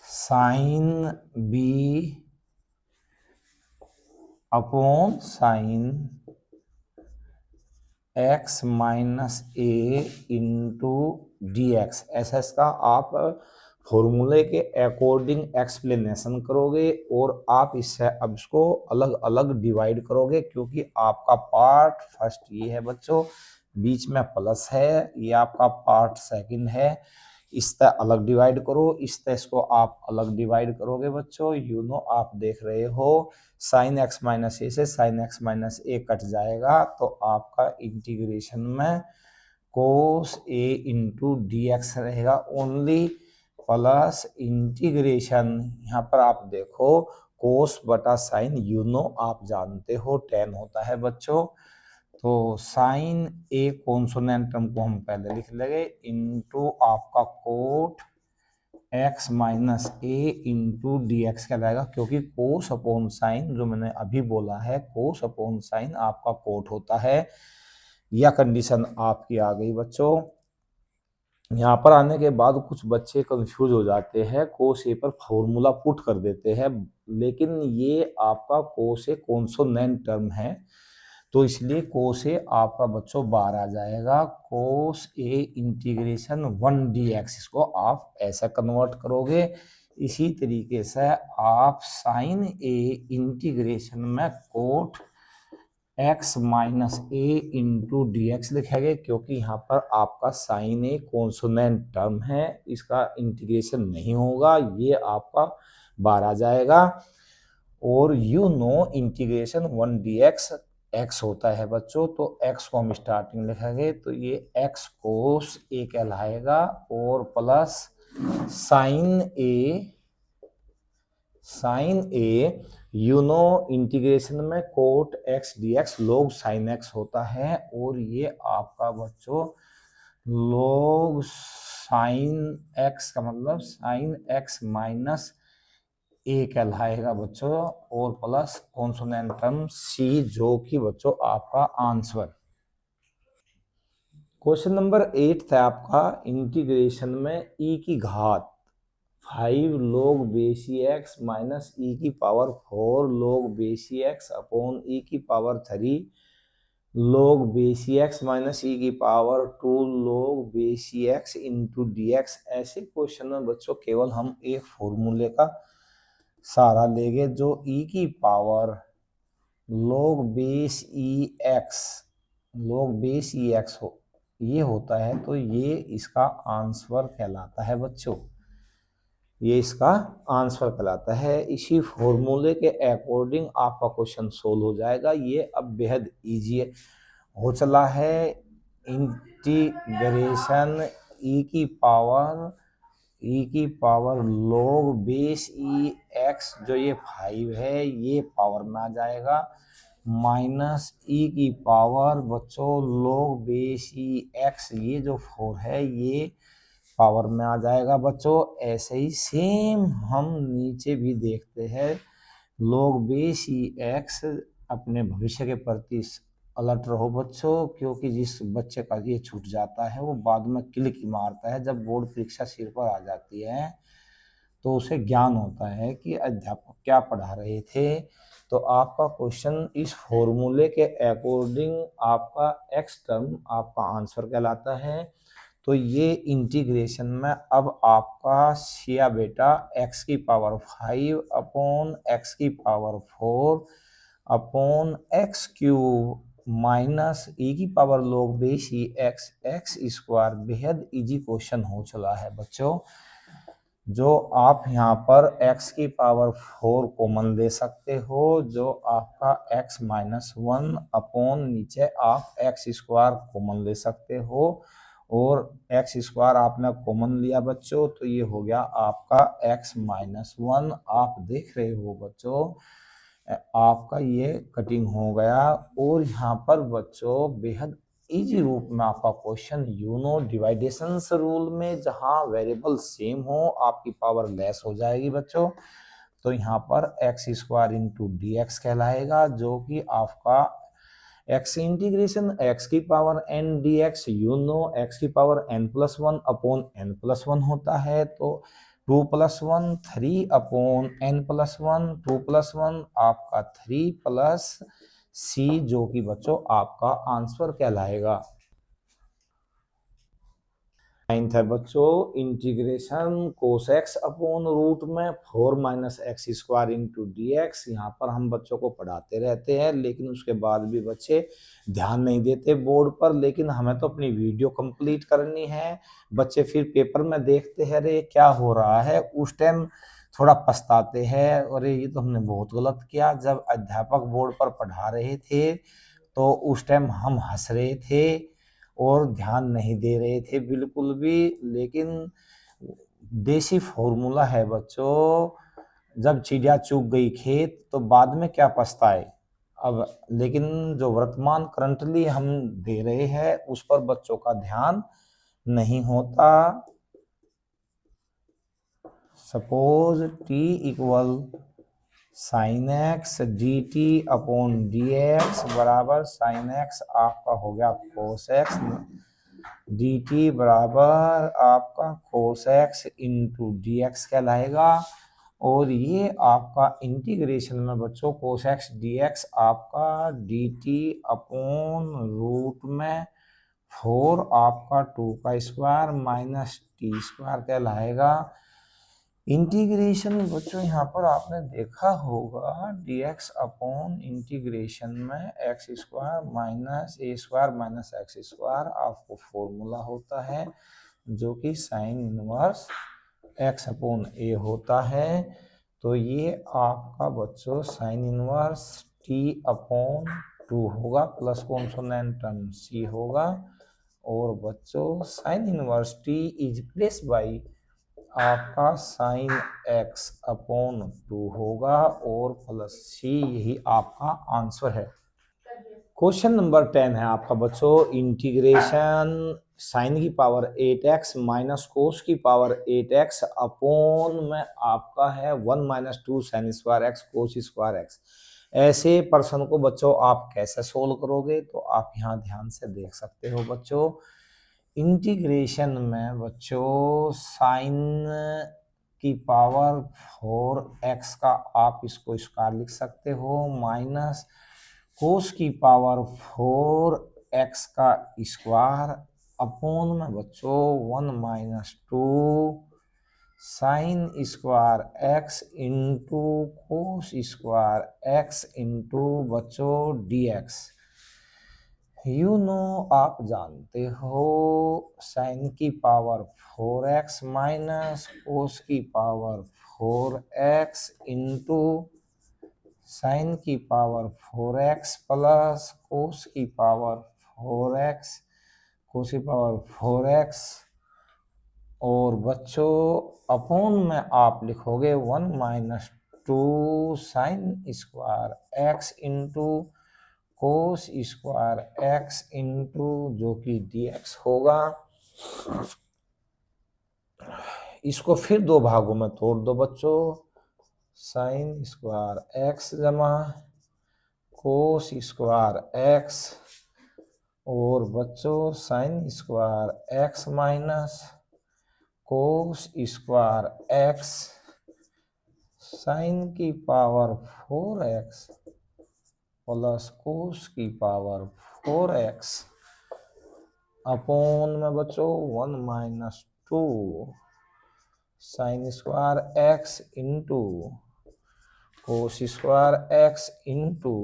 Speaker 1: sine b upon sine x minus a into D x. ऐसा इसका आप फॉर्मूले के अकॉर्डिंग एक्सप्लेनेशन करोगे और आप इससे अब इसको अलग अलग डिवाइड करोगे, क्योंकि आपका पार्ट फर्स्ट ये है बच्चों, बीच में प्लस है, ये आपका पार्ट सेकंड है। इस तरह अलग डिवाइड करो, इस तरह इसको आप अलग डिवाइड करोगे बच्चों। यू नो आप देख रहे हो साइन एक्स माइनस ए से साइन एक्स माइनस ए कट जाएगा, तो आपका इंटीग्रेशन में कोस ए इंटू डी एक्स रहेगा ओनली, प्लस इंटीग्रेशन यहाँ पर आप देखो कोस बटा साइन, यू नो आप जानते हो टेन होता है बच्चों। तो साइन ए कॉन्सोनेंट टर्म को हम पहले लिख लेंगे इंटू आपका cot x minus a into D x कहलाएगा, क्योंकि कोस अपॉन साइन जो मैंने अभी बोला है, कोस अपॉन साइन आपका कोट होता है। यह कंडीशन आपकी आ गई बच्चों। यहाँ पर आने के बाद कुछ बच्चे कंफ्यूज हो जाते हैं, कोस ए पर फॉर्मूला पुट कर देते हैं, लेकिन ये आपका कोस ए कॉन्सोनेंट टर्म है, तो इसलिए कोस ए आपका बच्चों बाहर आ जाएगा। कोस ए इंटीग्रेशन 1 dx, इसको आप ऐसा कन्वर्ट करोगे। इसी तरीके से आप साइन ए इंटीग्रेशन में cot x minus a into D x लिखेंगे, क्योंकि यहाँ पर आपका साइन ए कॉन्सोनेंट टर्म है, इसका इंटीग्रेशन नहीं होगा, ये आपका बाहर आ जाएगा। और you know integration 1 dx x होता है बच्चों, तो एक्स को हम स्टार्टिंग लिखेंगे, तो ये एक्स कोस ए कहलाएगा और plus sign A you know integration में कोट एक्स डी एक्स लोग साइन एक्स होता है, और ये आपका बच्चों लोग साइन एक्स का मतलब साइन एक्स माइनस ए कहलाएगा बच्चों, और प्लस कॉन्सोनेंट टर्म सी, जो कि बच्चों आपका आंसर। क्वेश्चन नंबर 8 था आपका, इंटीग्रेशन में ई की घात 5 log base e x minus e की power 4 log base e x upon e की power 3 log base x minus e की power 2 log base x into D x. ऐसे क्वेश्चन में बच्चों केवल हम एक फॉर्मूले का सहारा लेंगे जो ई की power log base e x हो ये होता है, तो ये इसका आंसर कहलाता है बच्चों, ये इसका आंसर कहलाता है। इसी फॉर्मूले के अकॉर्डिंग आपका क्वेश्चन सोल्व हो जाएगा। ये अब बेहद इजी हो चला है। इंटीग्रेशन ई की power log base e x जो ये 5 है ये पावर में आ जाएगा, माइनस ई की पावर बच्चों log बेस ई एक्स ये जो 4 है ये पावर में आ जाएगा बच्चों। ऐसे ही सेम हम नीचे भी देखते हैं, log बेस ई एक्स। अपने भविष्य के प्रति अलर्ट रहो बच्चों, क्योंकि जिस बच्चे का ये छूट जाता है वो बाद में क्लिक मारता है। जब बोर्ड परीक्षा सिर पर आ जाती है तो उसे ज्ञान होता है कि अध्यापक क्या पढ़ा रहे थे। तो आपका क्वेश्चन इस फॉर्मूले के अकॉर्डिंग आपका एक्स टर्म आपका आंसर कहलाता है। तो ये इंटीग्रेशन में अब आपका सिया बेटा x की पावर 5 अपॉन x की power 4 upon x cube minus e की power log base e x x square बेहद इजी क्वेश्चन हो चला है बच्चों, जो आप यहाँ पर x की पावर 4 कॉमन ले सकते हो, जो आपका x माइनस 1 अपॉन नीचे आप x स्क्वायर कॉमन ले सकते हो, और x स्क्वायर आपने कॉमन लिया बच्चों तो ये हो गया आपका x माइनस 1। आप देख रहे हो बच्चों आपका ये कटिंग हो गया। और यहाँ पर बच्चों बेहद इजी रूप में आपका क्वेश्चन डिवाइडेशन रूल में जहां वेरिएबल सेम हो आपकी पावर लेस हो जाएगी बच्चों, तो यहाँ पर x square into D x कहलाएगा, जो कि आपका एक्स इंटीग्रेशन एक्स की power n d x x की power n plus 1 upon n plus 1 होता है। तो 2 plus 1 3 upon n plus 1, 2 plus 1 आपका 3 प्लस सी, जो कि बच्चों आपका आंसर कहलाएगा। नाइन्थ है बच्चों integration cos X upon root में 4 minus X square into D X. यहाँ पर हम बच्चों को पढ़ाते रहते हैं लेकिन उसके बाद भी बच्चे ध्यान नहीं देते बोर्ड पर, लेकिन हमें तो अपनी वीडियो कंप्लीट करनी है। बच्चे फिर पेपर में देखते हैं अरे क्या हो रहा है, उस टाइम थोड़ा पछताते हैं अरे ये तो हमने बहुत गलत किया। जब अध्यापक बोर्ड पर पढ़ा रहे थे तो उस टाइम हम हंस रहे थे और ध्यान नहीं दे रहे थे बिल्कुल भी, लेकिन देसी फॉर्मूला है बच्चों, जब चिड़िया चुग गई खेत तो बाद में क्या पछताए। अब लेकिन जो वर्तमान करंटली हम दे रहे हैं उस पर बच्चों का ध्यान नहीं होता। Suppose t equal sine x D T upon D x बराबर साइन एक्स आपका हो गया कोस एक्स, डी टी बराबर आपका cos x into D x कहलाएगा। और ये आपका इंटीग्रेशन में बच्चों कोस एक्स डी एक्स आपका डी टी अपॉन रूट में 4 आपका 2 का स्क्वायर माइनस टी स्क्वायर कहलाएगा। इंटीग्रेशन बच्चों यहाँ पर आपने देखा होगा dx अपॉन इंटीग्रेशन में x square minus A square minus X square आपको फॉर्मूला होता है, जो कि साइन इनवर्स एक्स अपॉन ए होता है। तो ये आपका बच्चों साइन इनवर्स टी अपॉन 2 होगा, प्लस कॉन्सोनेंट टर्म सी होगा, और बच्चों sign inverse T is place by आपका साइन एक्स अपॉन 2 होगा और प्लस सी, यही आपका आंसर है। क्वेश्चन नंबर 10 है आपका बच्चों इंटीग्रेशन साइन की पावर 8x माइनस कोस की पावर 8x अपॉन में आपका है 1 minus 2 sine square x cos square x. ऐसे प्रश्न को बच्चों आप कैसे सोल्व करोगे, तो आप यहाँ ध्यान से देख सकते हो बच्चों। इंटीग्रेशन में बच्चों साइन की पावर 4x का आप इसको स्क्वायर लिख सकते हो, माइनस कोस की पावर 4x का स्क्वायर अपॉन में बच्चों 1 minus 2 sine square x into cos square x into बच्चों dx। यू नो आप जानते हो साइन की पावर 4x माइनस कोस की पावर 4x इंटू साइन की पावर 4x प्लस कोस की पावर 4x कोस की पावर 4x और बच्चों अपॉन में आप लिखोगे 1 minus 2 sine square x into cos square x into जो कि dx होगा। इसको फिर दो भागों में तोड़ दो बच्चों, साइन स्क्वायर x जमा कोस स्क्वायर x और बच्चों sine square x minus cos square x sine की पावर 4x प्लस कोस की पावर 4x अपॉन में बच्चों 1 minus 2 sine square x into cos square x into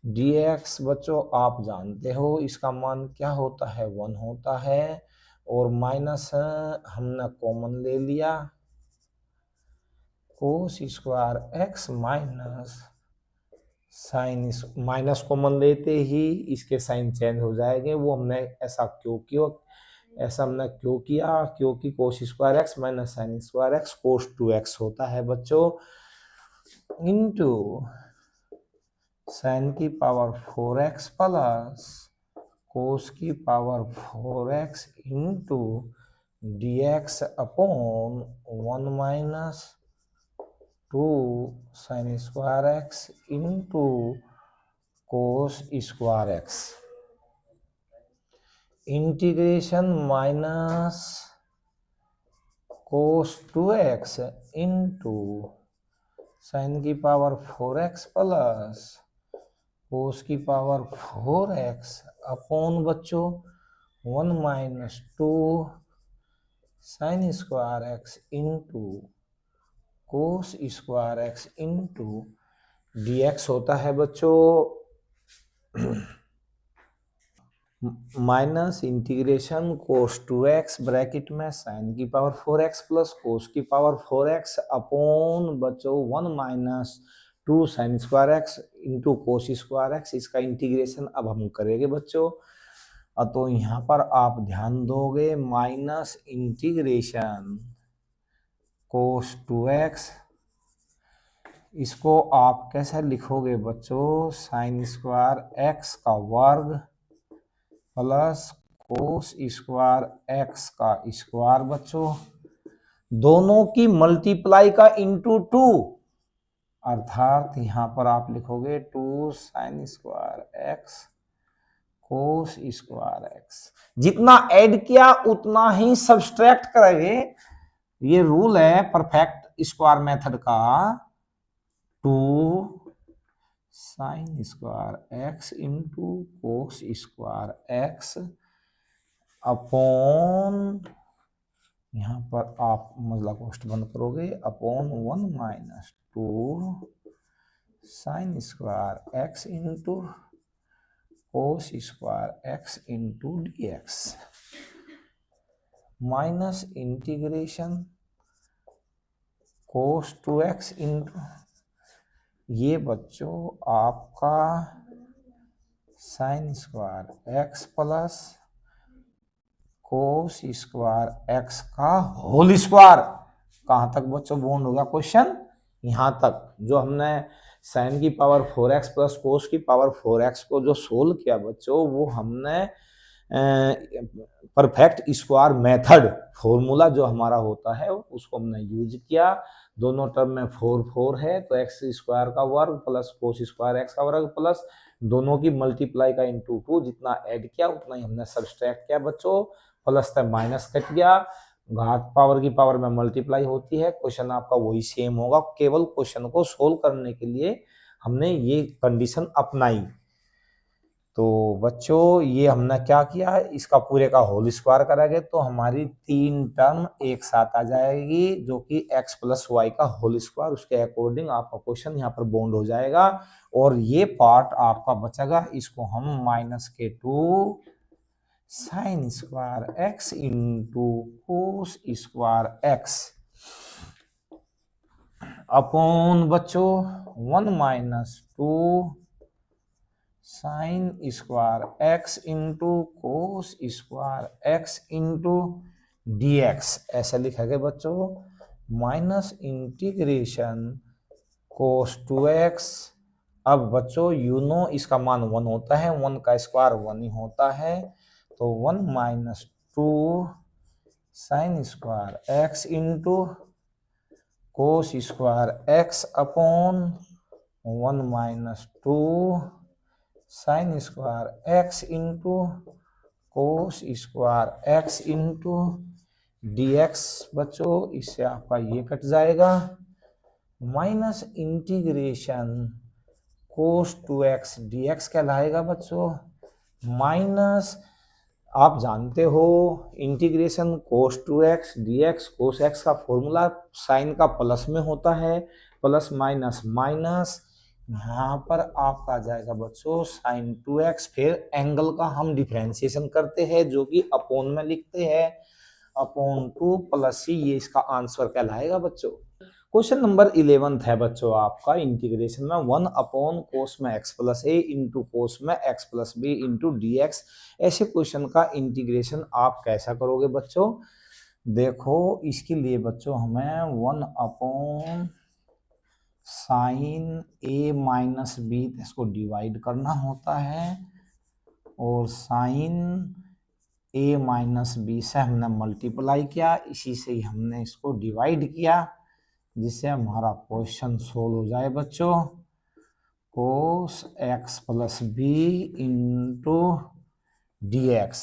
Speaker 1: dx। बच्चों आप जानते हो इसका मान क्या होता है, 1 होता है और माइनस हमने कॉमन ले लिया, cos square x minus sine minus common लेते ही इसके साइन चेंज हो जाएंगे। वो हमने ऐसा क्यों किया, क्योंकि कोस square x minus sign square x कोस 2x होता है बच्चों, इंटू साइन की पावर 4x प्लस कोस की power 4x into dx upon 1 minus 2 sine square x into cos square x integration minus cos 2x into sine की power 4x plus cos की power 4x upon बच्चों 1 minus 2 sine square x into cos square x into dx होता है बच्चों minus integration cos 2x bracket में sign की power 4x plus cos की power 4x upon बच्चों 1 minus 2 sine square x into cos square x। इसका integration अब हम करेंगे बच्चों, तो यहाँ पर आप ध्यान दोगे माइनस इंटीग्रेशन कोस 2x, इसको आप कैसे लिखोगे बच्चों, साइन स्क्वायर x का वर्ग प्लस कोस स्क्वायर x का स्क्वायर बच्चों, दोनों की मल्टीप्लाई का इंटू 2, अर्थात यहां पर आप लिखोगे 2 साइन स्क्वायर x कोस स्क्वायर x। जितना ऐड किया उतना ही सब्सट्रैक्ट करेंगे, ये रूल है परफेक्ट स्क्वायर मेथड का। 2 sine square x into cos square x upon, यहां पर आप मजला कोष्ठ बंद करोगे, upon 1 minus 2 sine square x into cos square x into dx minus integration cos 2x into ये बच्चों आपका sine square x plus cos square x का होल स्क्वायर। कहां तक बच्चों बॉन्ड होगा क्वेश्चन, यहां तक। जो हमने साइन की पावर 4x प्लस कोस की पावर 4x को जो सोल्व किया बच्चों, वो हमने परफेक्ट स्क्वायर मेथड फॉर्मूला जो हमारा होता है उसको हमने यूज किया। दोनों टर्म में 4 4 है तो एक्स स्क्वायर का वर्ग प्लस कोस स्क्वायर एक्स का वर्ग प्लस दोनों की मल्टीप्लाई का इंटू 2, जितना ऐड किया उतना ही हमने सब्सट्रैक्ट किया बच्चों, प्लस था माइनस कट गया, घात पावर की पावर में मल्टीप्लाई होती है। क्वेश्चन आपका वही सेम होगा, केवल क्वेश्चन को सोल्व करने के लिए हमने ये कंडीशन अपनाई। तो बच्चों ये हमने क्या किया, इसका पूरे का होल स्क्वायर करेंगे तो हमारी 3 टर्म एक साथ आ जाएगी, जो कि x प्लस वाई का होल स्क्वायर, उसके अकॉर्डिंग आपका क्वेश्चन यहाँ पर बाउंड हो जाएगा। और ये पार्ट आपका बचेगा, इसको हम -k2 sign square x into cos square x upon बच्चों 1 - 2 sine square x into cos square x into D x, ऐसा लिखा गया बच्चों, माइनस इंटीग्रेशन कोस 2x। अब बच्चों यू नो इसका मान 1 होता है, 1 का स्क्वायर 1 ही होता है, तो 1 - 2 sine square x into cos square x upon 1 - 2 sine square x into cos square x into D x. बच्चों इससे आपका ये कट जाएगा, minus integration cos 2x dx कहलाएगा बच्चों, माइनस आप जानते हो इंटीग्रेशन कोस 2x dx, कोस x का फॉर्मूला साइन का प्लस में होता है, प्लस माइनस माइनस, यहाँ पर आपका आ जाएगा बच्चों साइन 2x, फिर एंगल का हम डिफरेंशिएशन करते हैं जो कि अपॉन में लिखते हैं, अपॉन 2 प्लस c, ये इसका आंसर कहलाएगा बच्चों। क्वेश्चन नंबर 11 है बच्चों आपका इंटीग्रेशन में 1 अपॉन कोस में x प्लस ए इंटू कोस में x plus B into D x. ऐसे क्वेश्चन का इंटीग्रेशन आप कैसा करोगे बच्चों, देखो इसके लिए बच्चों हमें 1 upon sine a minus B इसको डिवाइड करना होता है, और साइन ए माइनस बी से हमने मल्टीप्लाई किया, इसी से ही हमने इसको डिवाइड किया, जिससे हमारा क्वेश्चन सोल्व हो जाए बच्चों। Cos x plus B into D X.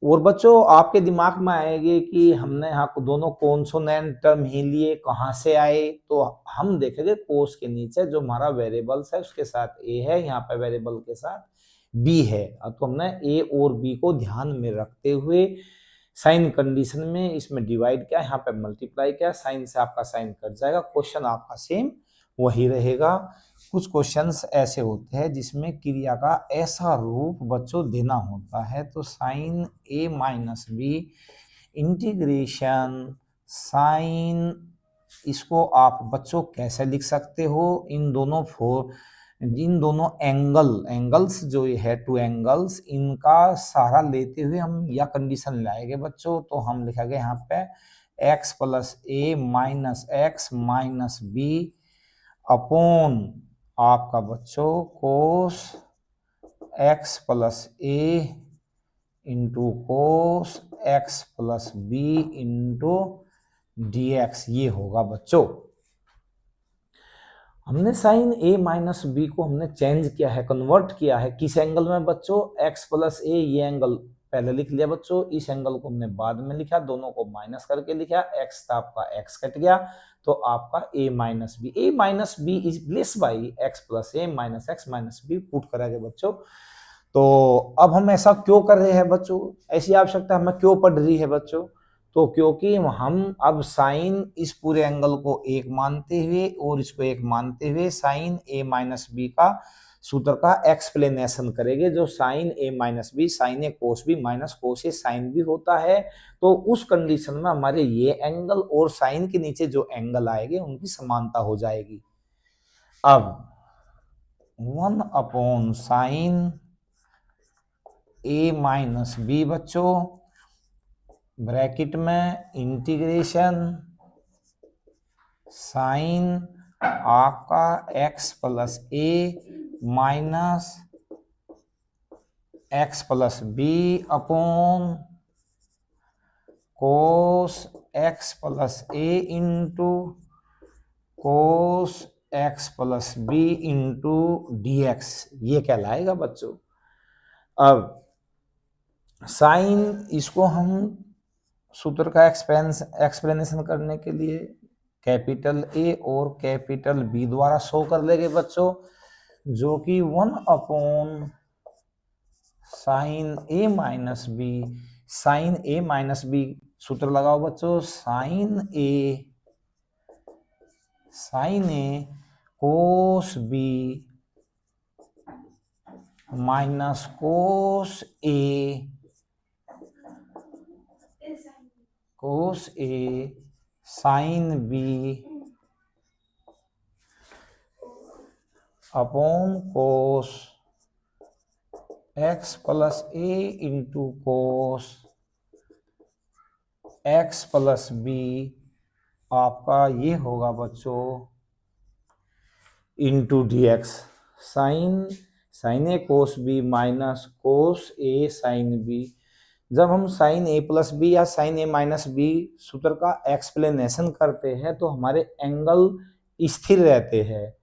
Speaker 1: और बच्चों आपके दिमाग में आएगी कि हमने यहाँ को दोनों कॉन्सोनेंट टर्म ही लिए, कहाँ से आए, तो हम देखेंगे कोस के नीचे जो हमारा वेरिएबल्स है उसके साथ ए है, यहाँ पे वेरिएबल के साथ बी है, तो हमने ए और बी को ध्यान में रखते हुए साइन कंडीशन में इसमें डिवाइड किया, यहाँ पे मल्टीप्लाई किया, साइन से आपका साइन कट जाएगा, क्वेश्चन आपका सेम वही रहेगा। कुछ क्वेश्चंस ऐसे होते हैं जिसमें क्रिया का ऐसा रूप बच्चों देना होता है, तो sign a minus B integration sign, इसको आप बच्चों कैसे लिख सकते हो, इन दोनों एंगल्स जो है 2 एंगल्स, इनका सहारा लेते हुए हम यह कंडीशन लाएंगे बच्चों, तो हम लिखेंगे यहाँ पे x प्लस ए minus x minus b upon आपका बच्चों कोस x प्लस ए into cos x plus B into D x, ये होगा बच्चों। हमने साइन ए माइनस बी को हमने चेंज किया है, कन्वर्ट किया है किस एंगल में बच्चों, x प्लस ए, ये एंगल पहले लिख लिया बच्चों, इस एंगल को हमने बाद में लिखा, दोनों को माइनस करके लिखा, x था आपका x कट गया, तो आपका a minus B is place by x plus A minus x minus B put करेंगे बच्चों। तो अब हम ऐसा क्यों कर रहे हैं बच्चों, ऐसी आवश्यकता हमें क्यों पड़ रही है बच्चों, तो क्योंकि हम अब साइन इस पूरे एंगल को एक मानते हुए और इसको एक मानते हुए साइन ए माइनस बी का सूत्र का एक्सप्लेनेशन करेंगे, जो sign a minus b sine a cos b minus cos a sine b होता है, तो उस कंडीशन में हमारे ये एंगल और साइन के नीचे जो एंगल आएंगे उनकी समानता हो जाएगी। अब 1 upon sine a minus B बच्चों ब्रैकेट में इंटीग्रेशन साइन आपका x प्लस ए minus x plus b upon cos x plus ए into cos x plus B into D x, ये कहलाएगा बच्चों। अब साइन, इसको हम सूत्र का एक्सप्लेनेशन करने के लिए कैपिटल ए और कैपिटल बी द्वारा शो कर लेंगे बच्चों, जो कि 1 sine a minus b. Sine a minus b सूत्र लगाओ बच्चों, sine a cos b minus cos a sine b upon cos x plus A into cos x plus b आपका ये होगा बच्चों into D x. Sine a cos b minus cos a sine b. जब हम sine a plus b या sine a minus b सूत्र का explanation करते हैं तो हमारे एंगल स्थिर रहते हैं।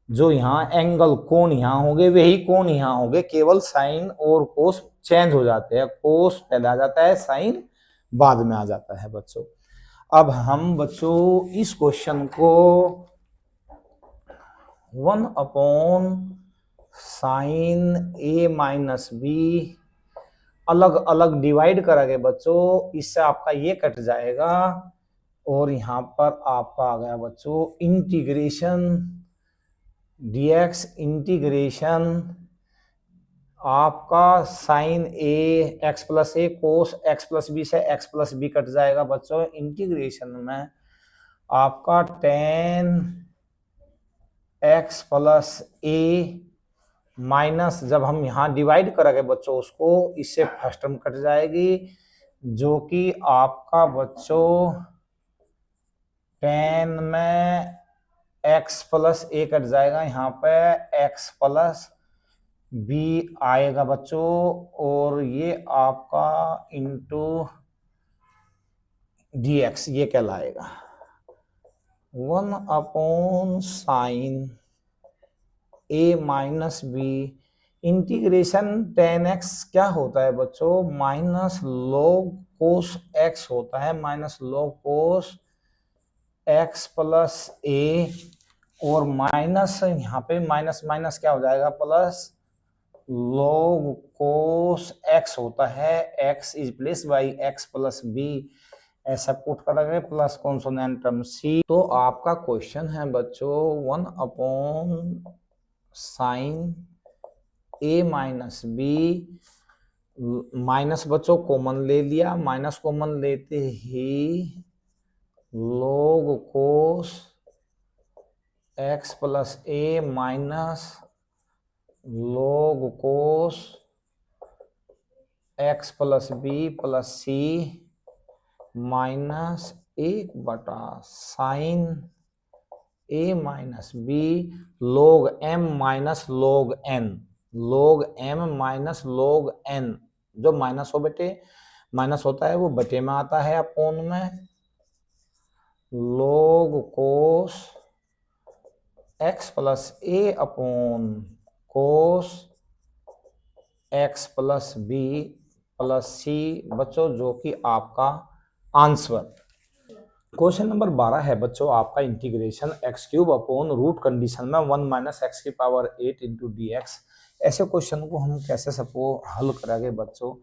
Speaker 1: जो यहाँ एंगल कोण यहाँ होंगे वही कोण यहाँ होंगे, केवल साइन और कोस चेंज हो जाते हैं। कोस पहले आ जाता है, साइन बाद में आ जाता है बच्चों। अब हम बच्चों इस क्वेश्चन को 1 साइन ए माइनस बी अलग अलग डिवाइड करेंगे बच्चों। इससे आपका ये कट जाएगा और यहाँ पर आपका आ गया बच्चों इंटीग्रेशन dx इंटीग्रेशन आपका साइन ए एक्स प्लस ए कोस एक्स प्लस बी से एक्स प्लस बी कट जाएगा बच्चों। इंटीग्रेशन में आपका टेन एक्स प्लस ए माइनस, जब हम यहाँ डिवाइड करेंगे बच्चों उसको, इससे फर्स्ट टर्म कट जाएगी जो कि आपका बच्चों टेन में एक्स प्लस ए कट जाएगा, यहाँ पे एक्स प्लस बी आएगा बच्चों और ये आपका इंटू डी एक्स ये कहलाएगा 1 sine a minus B integration tan x क्या होता है बच्चों माइनस लॉग कोस एक्स होता है, minus log cos x plus a और माइनस यहाँ पे माइनस माइनस क्या हो जाएगा प्लस लॉग कोस एक्स होता है, x is place by x plus b ऐसा पुट करेंगे प्लस कॉन्सोनेंट टर्म सी। तो आपका क्वेश्चन है बच्चों 1 sine a minus b minus बच्चों कॉमन ले लिया, माइनस कॉमन लेते ही log cos x plus A minus log cos x plus B plus c minus 1 sine a minus b log m minus log n, log m minus log n. जो minus हो बेटे minus होता है वो बटे में आता है अपोन में log cos x plus a upon cos x plus B plus c बच्चों, जो कि आपका आंसर। क्वेश्चन नंबर 12 है बच्चों आपका integration X cube upon root condition में 1 माइनस एक्स की पावर 8 इंटू डी एक्स। ऐसे क्वेश्चन को हम कैसे सबको हल करेंगे बच्चों।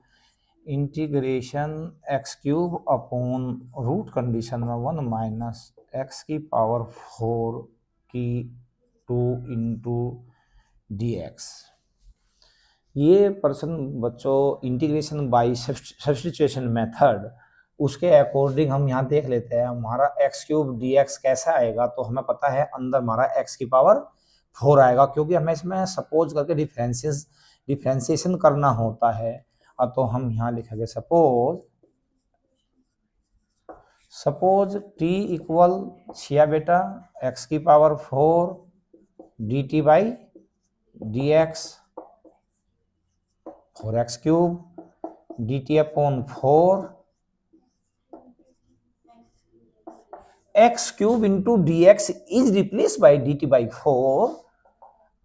Speaker 1: Integration X cube upon root condition में 1 माइनस एक्स की पावर 4 की 2 इंटू डी एक्स। ये पर्सन बच्चों इंटीग्रेशन बाई सब्स्टिट्यूशन मेथड, उसके अकॉर्डिंग हम यहाँ देख लेते हैं हमारा एक्स क्यूब डी एक्स कैसा आएगा। तो हमें पता है अंदर हमारा एक्स की पावर 4 आएगा, क्योंकि हमें इसमें सपोज करके डिफरेंशिएशन करना होता है। तो हम यहाँ लिखेंगे सपोज टी इक्वल छिया बेटा एक्स की power 4 D T by D X 4x cube D T upon 4 X cube into D X is replace by D T by 4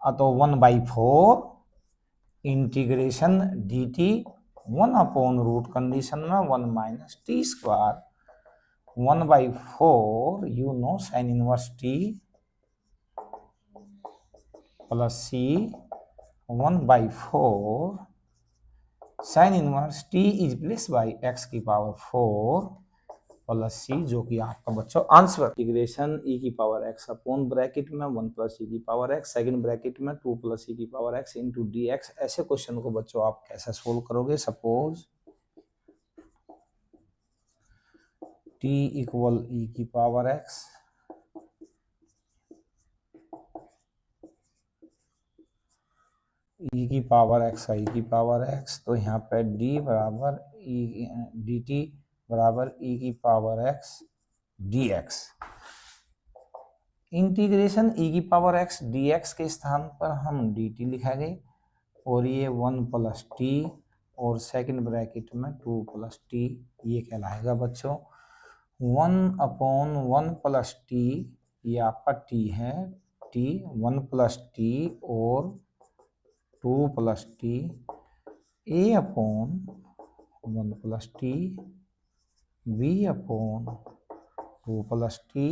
Speaker 1: तो 1/4 integration D T 1 upon root condition में 1 minus T square 1/4 you know sine inverse T plus C 1/4 sine inverse T is place by X की power 4 plus सी, जो कि आपका बच्चों answer integration ई की power x upon bracket में 1 plus ई की power x second bracket में 2 प्लस ई की power x into D x. ऐसे क्वेश्चन को बच्चों आप कैसे सोल्व करोगे? सपोज t इक्वल ई की पावर एक्स ई की पावर एक्स आई की पावर एक्स, तो यहाँ पे d बराबर ई डी टी बराबर ई की power x D x. Integration ई की पावर एक्स डी एक्स के स्थान पर हम डी टी लिखेंगे और ये 1 प्लस टी और सेकंड ब्रैकेट में 2 प्लस टी, ये कहलाएगा बच्चों 1/1 प्लस टी, ये आपका टी है, टी 1 प्लस टी और 2 plus T A upon 1 plus T B upon 2 plus T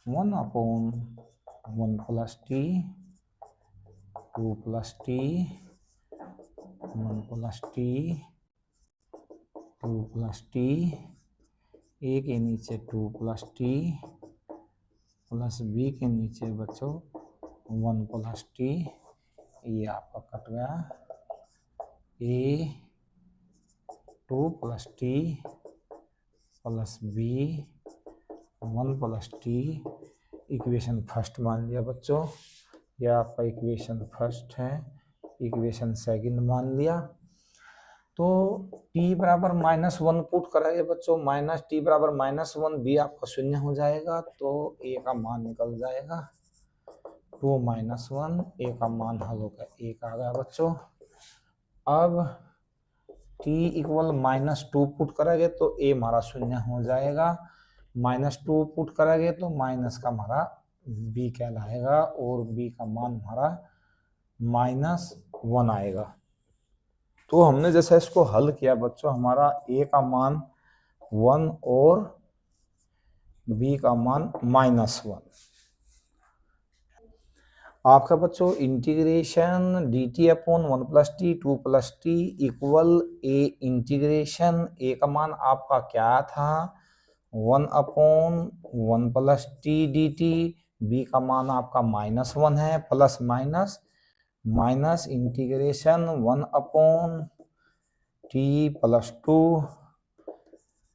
Speaker 1: 1/1 plus T 2 plus T 1 plus T 2 plus T A के नीचे 2 प्लस टी प्लस बी के नीचे बच्चों 1 प्लस टी, ये आपका कट गया A 2 plus T plus B 1 plus T. Equation first मान लिया बच्चों, यह आपका इक्वेशन फर्स्ट है। इक्वेशन सेकंड मान लिया, तो t बराबर -1 पुट कराइए बच्चों, माइनस टी बराबर -1 बी आपका शून्य हो जाएगा, तो a का मान निकल जाएगा 2 - 1, a का मान हल होगा 1 आ गया बच्चों। अब t इक्वल -2 पुट करेंगे तो a हमारा शून्य हो जाएगा, -2 पुट करेंगे तो माइनस का हमारा b कहलाएगा और b का मान हमारा -1 आएगा। तो हमने जैसे इसको हल किया बच्चों, हमारा a का मान 1 और b का मान -1। आपका बच्चों integration D T upon 1 plus T 2 plus T equal A integration a का मान आपका क्या था 1/1 plus T D T, B का मान आपका -1 है, plus minus minus integration 1/t plus 2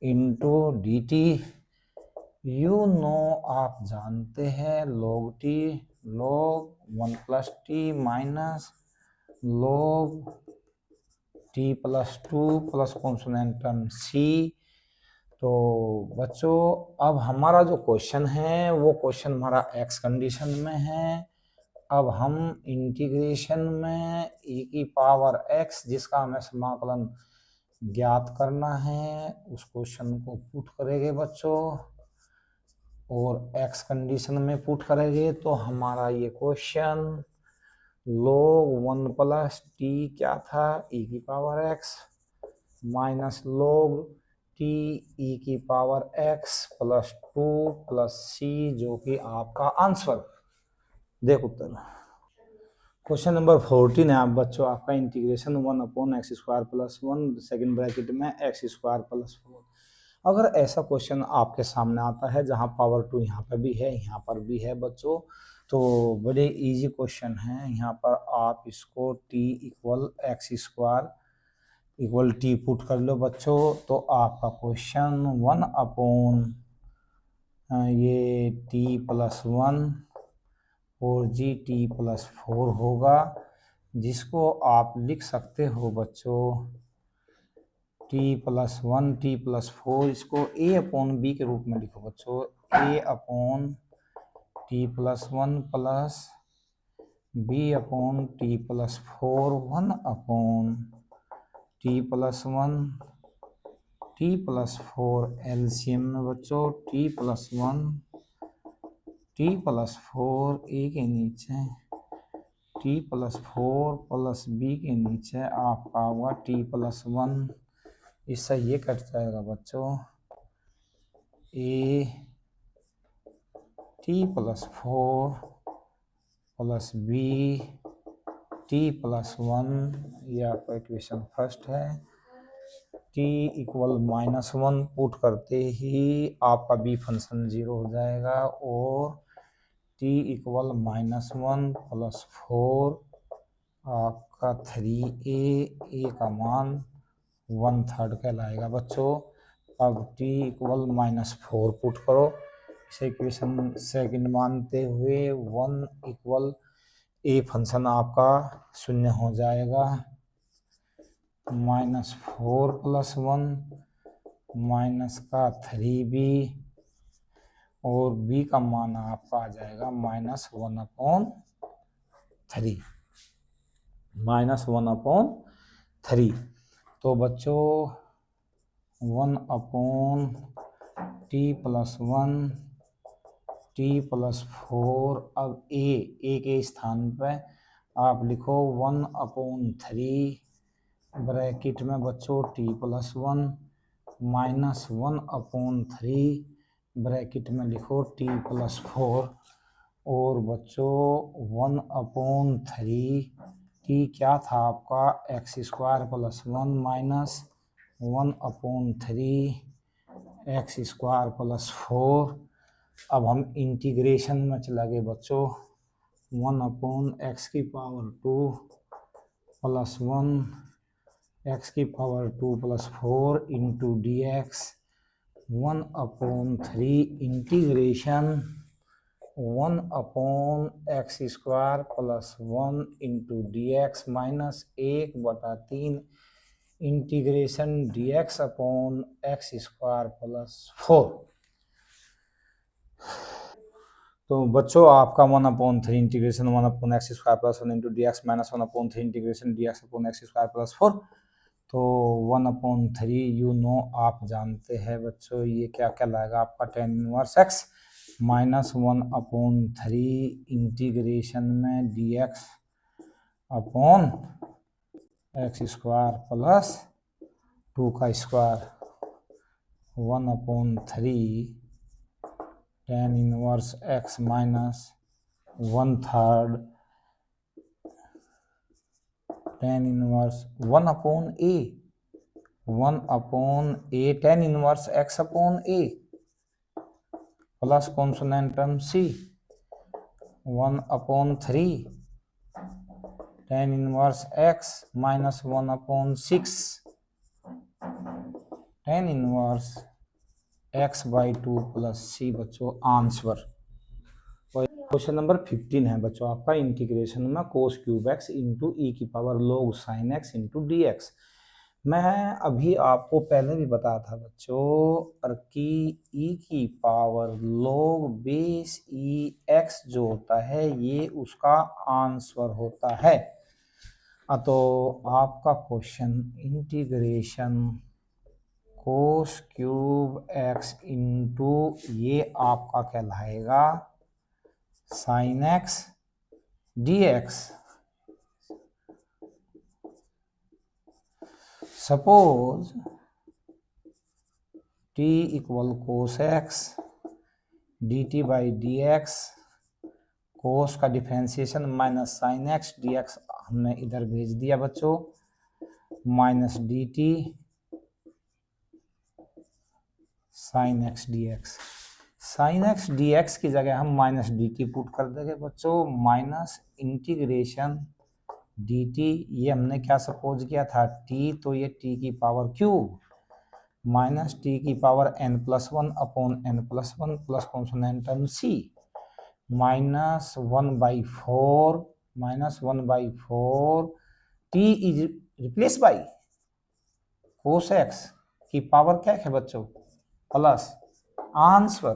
Speaker 1: into D T. You know आप जानते हैं log t log 1 plus T minus log t plus 2 plus consonant term c। तो बच्चों अब हमारा जो क्वेश्चन है वो क्वेश्चन हमारा एक्स कंडीशन में है। अब हम इंटीग्रेशन में e की पावर x जिसका हमें समाकलन ज्ञात करना है उस क्वेश्चन को पुट करेंगे बच्चों, और x कंडीशन में पुट करेंगे तो हमारा ये क्वेश्चन log 1 प्लस टी क्या था e की power x minus log t e की power x plus 2 plus c, जो कि आपका आंसर। देखो उत्तर क्वेश्चन नंबर 14 है आप बच्चों, आपका integration 1/x² plus 1 second bracket में x² प्लस 4। अगर ऐसा क्वेश्चन आपके सामने आता है जहां पावर 2 यहाँ पर भी है यहाँ पर भी है बच्चों, तो बड़े इजी क्वेश्चन है। यहाँ पर आप इसको t equal x² equal t put कर लो बच्चों, तो आपका क्वेश्चन 1/, ये t प्लस 1 और जी टी प्लस 4 होगा, जिसको आप लिख सकते हो बच्चों t प्लस 1 t प्लस 4, इसको a अपॉन बी के रूप में लिखो बच्चों, a upon t plus 1 plus b upon t plus 4 1 upon t plus 1 t plus 4 LCM में बच्चों t plus 1 t plus 4 a के नीचे t प्लस 4 प्लस b के नीचे आपका होगा t प्लस 1, इससे ये कट जाएगा बच्चों A T plus 4 plus B T plus 1, ये आपका इक्वेशन फर्स्ट है। टी इक्वल -1 पुट करते ही आपका बी फंक्शन 0 हो जाएगा और टी इक्वल -1 प्लस 4 आपका 3a का मान 1/3 कहलाएगा बच्चों। अब t इक्वल -4 पुट करो, इसे इक्वेशन सेकंड मानते हुए 1 इक्वल a फंक्शन आपका 0 हो जाएगा। -4 प्लस 1 माइनस का 3b और b का मान आपका आ जाएगा -1/3। तो बच्चों 1/t प्लस 1 t प्लस 4, अब a के स्थान पे आप लिखो 1/3 ब्रैकेट में बच्चों t प्लस 1 -1/3 ब्रैकेट में लिखो t प्लस 4 और बच्चों 1/3 t क्या था आपका x² plus 1 minus 1/3 x² plus 4। अब हम इंटीग्रेशन में चला गए बच्चों, 1/x² plus 1 x² plus 4 into dx 1/3 integration 1/x² plus 1 into dx minus 1/3 integration dx upon x² plus 4। तो बच्चों आपका 1/3 integration 1/x² plus 1 into dx minus 1/3 integration dx upon x² plus 4। तो 1/3 यू नो आप जानते हैं बच्चों, ये क्या कहलाएगा आपका tan inverse x minus 1/3 integration में dx अपॉन x² प्लस 2 का square 1/3 tan inverse x minus 1/3 tan inverse 1/a tan inverse x upon a plus consonant term c 1/3 tan inverse x minus 1/6 tan inverse x/2 plus c बच्चों answer. Question number 15 है बच्चों आपका integration में cos cube x into e की power log sin x into dx। मैं अभी आपको पहले भी बताया था बच्चों कि e की power log base e x जो होता है ये उसका आंसर होता है। तो आपका question integration cos cube x into ये आपका कहलाएगा sin x dx। Suppose t equal cos x dt by dx, cos का differentiation minus sin x dx हमने इधर भेज दिया बच्चों, minus dt sin x dx। sin x dx की जगह हम माइनस dt पुट कर देंगे बच्चों, माइनस इंटीग्रेशन dt, ये हमने क्या सपोज किया था t, तो ये t की पावर क्यूब माइनस t की power n+1 upon n+1 plus consonant term c minus 1/4 t is replace by cos x की पावर क्या है बच्चों प्लस आंसर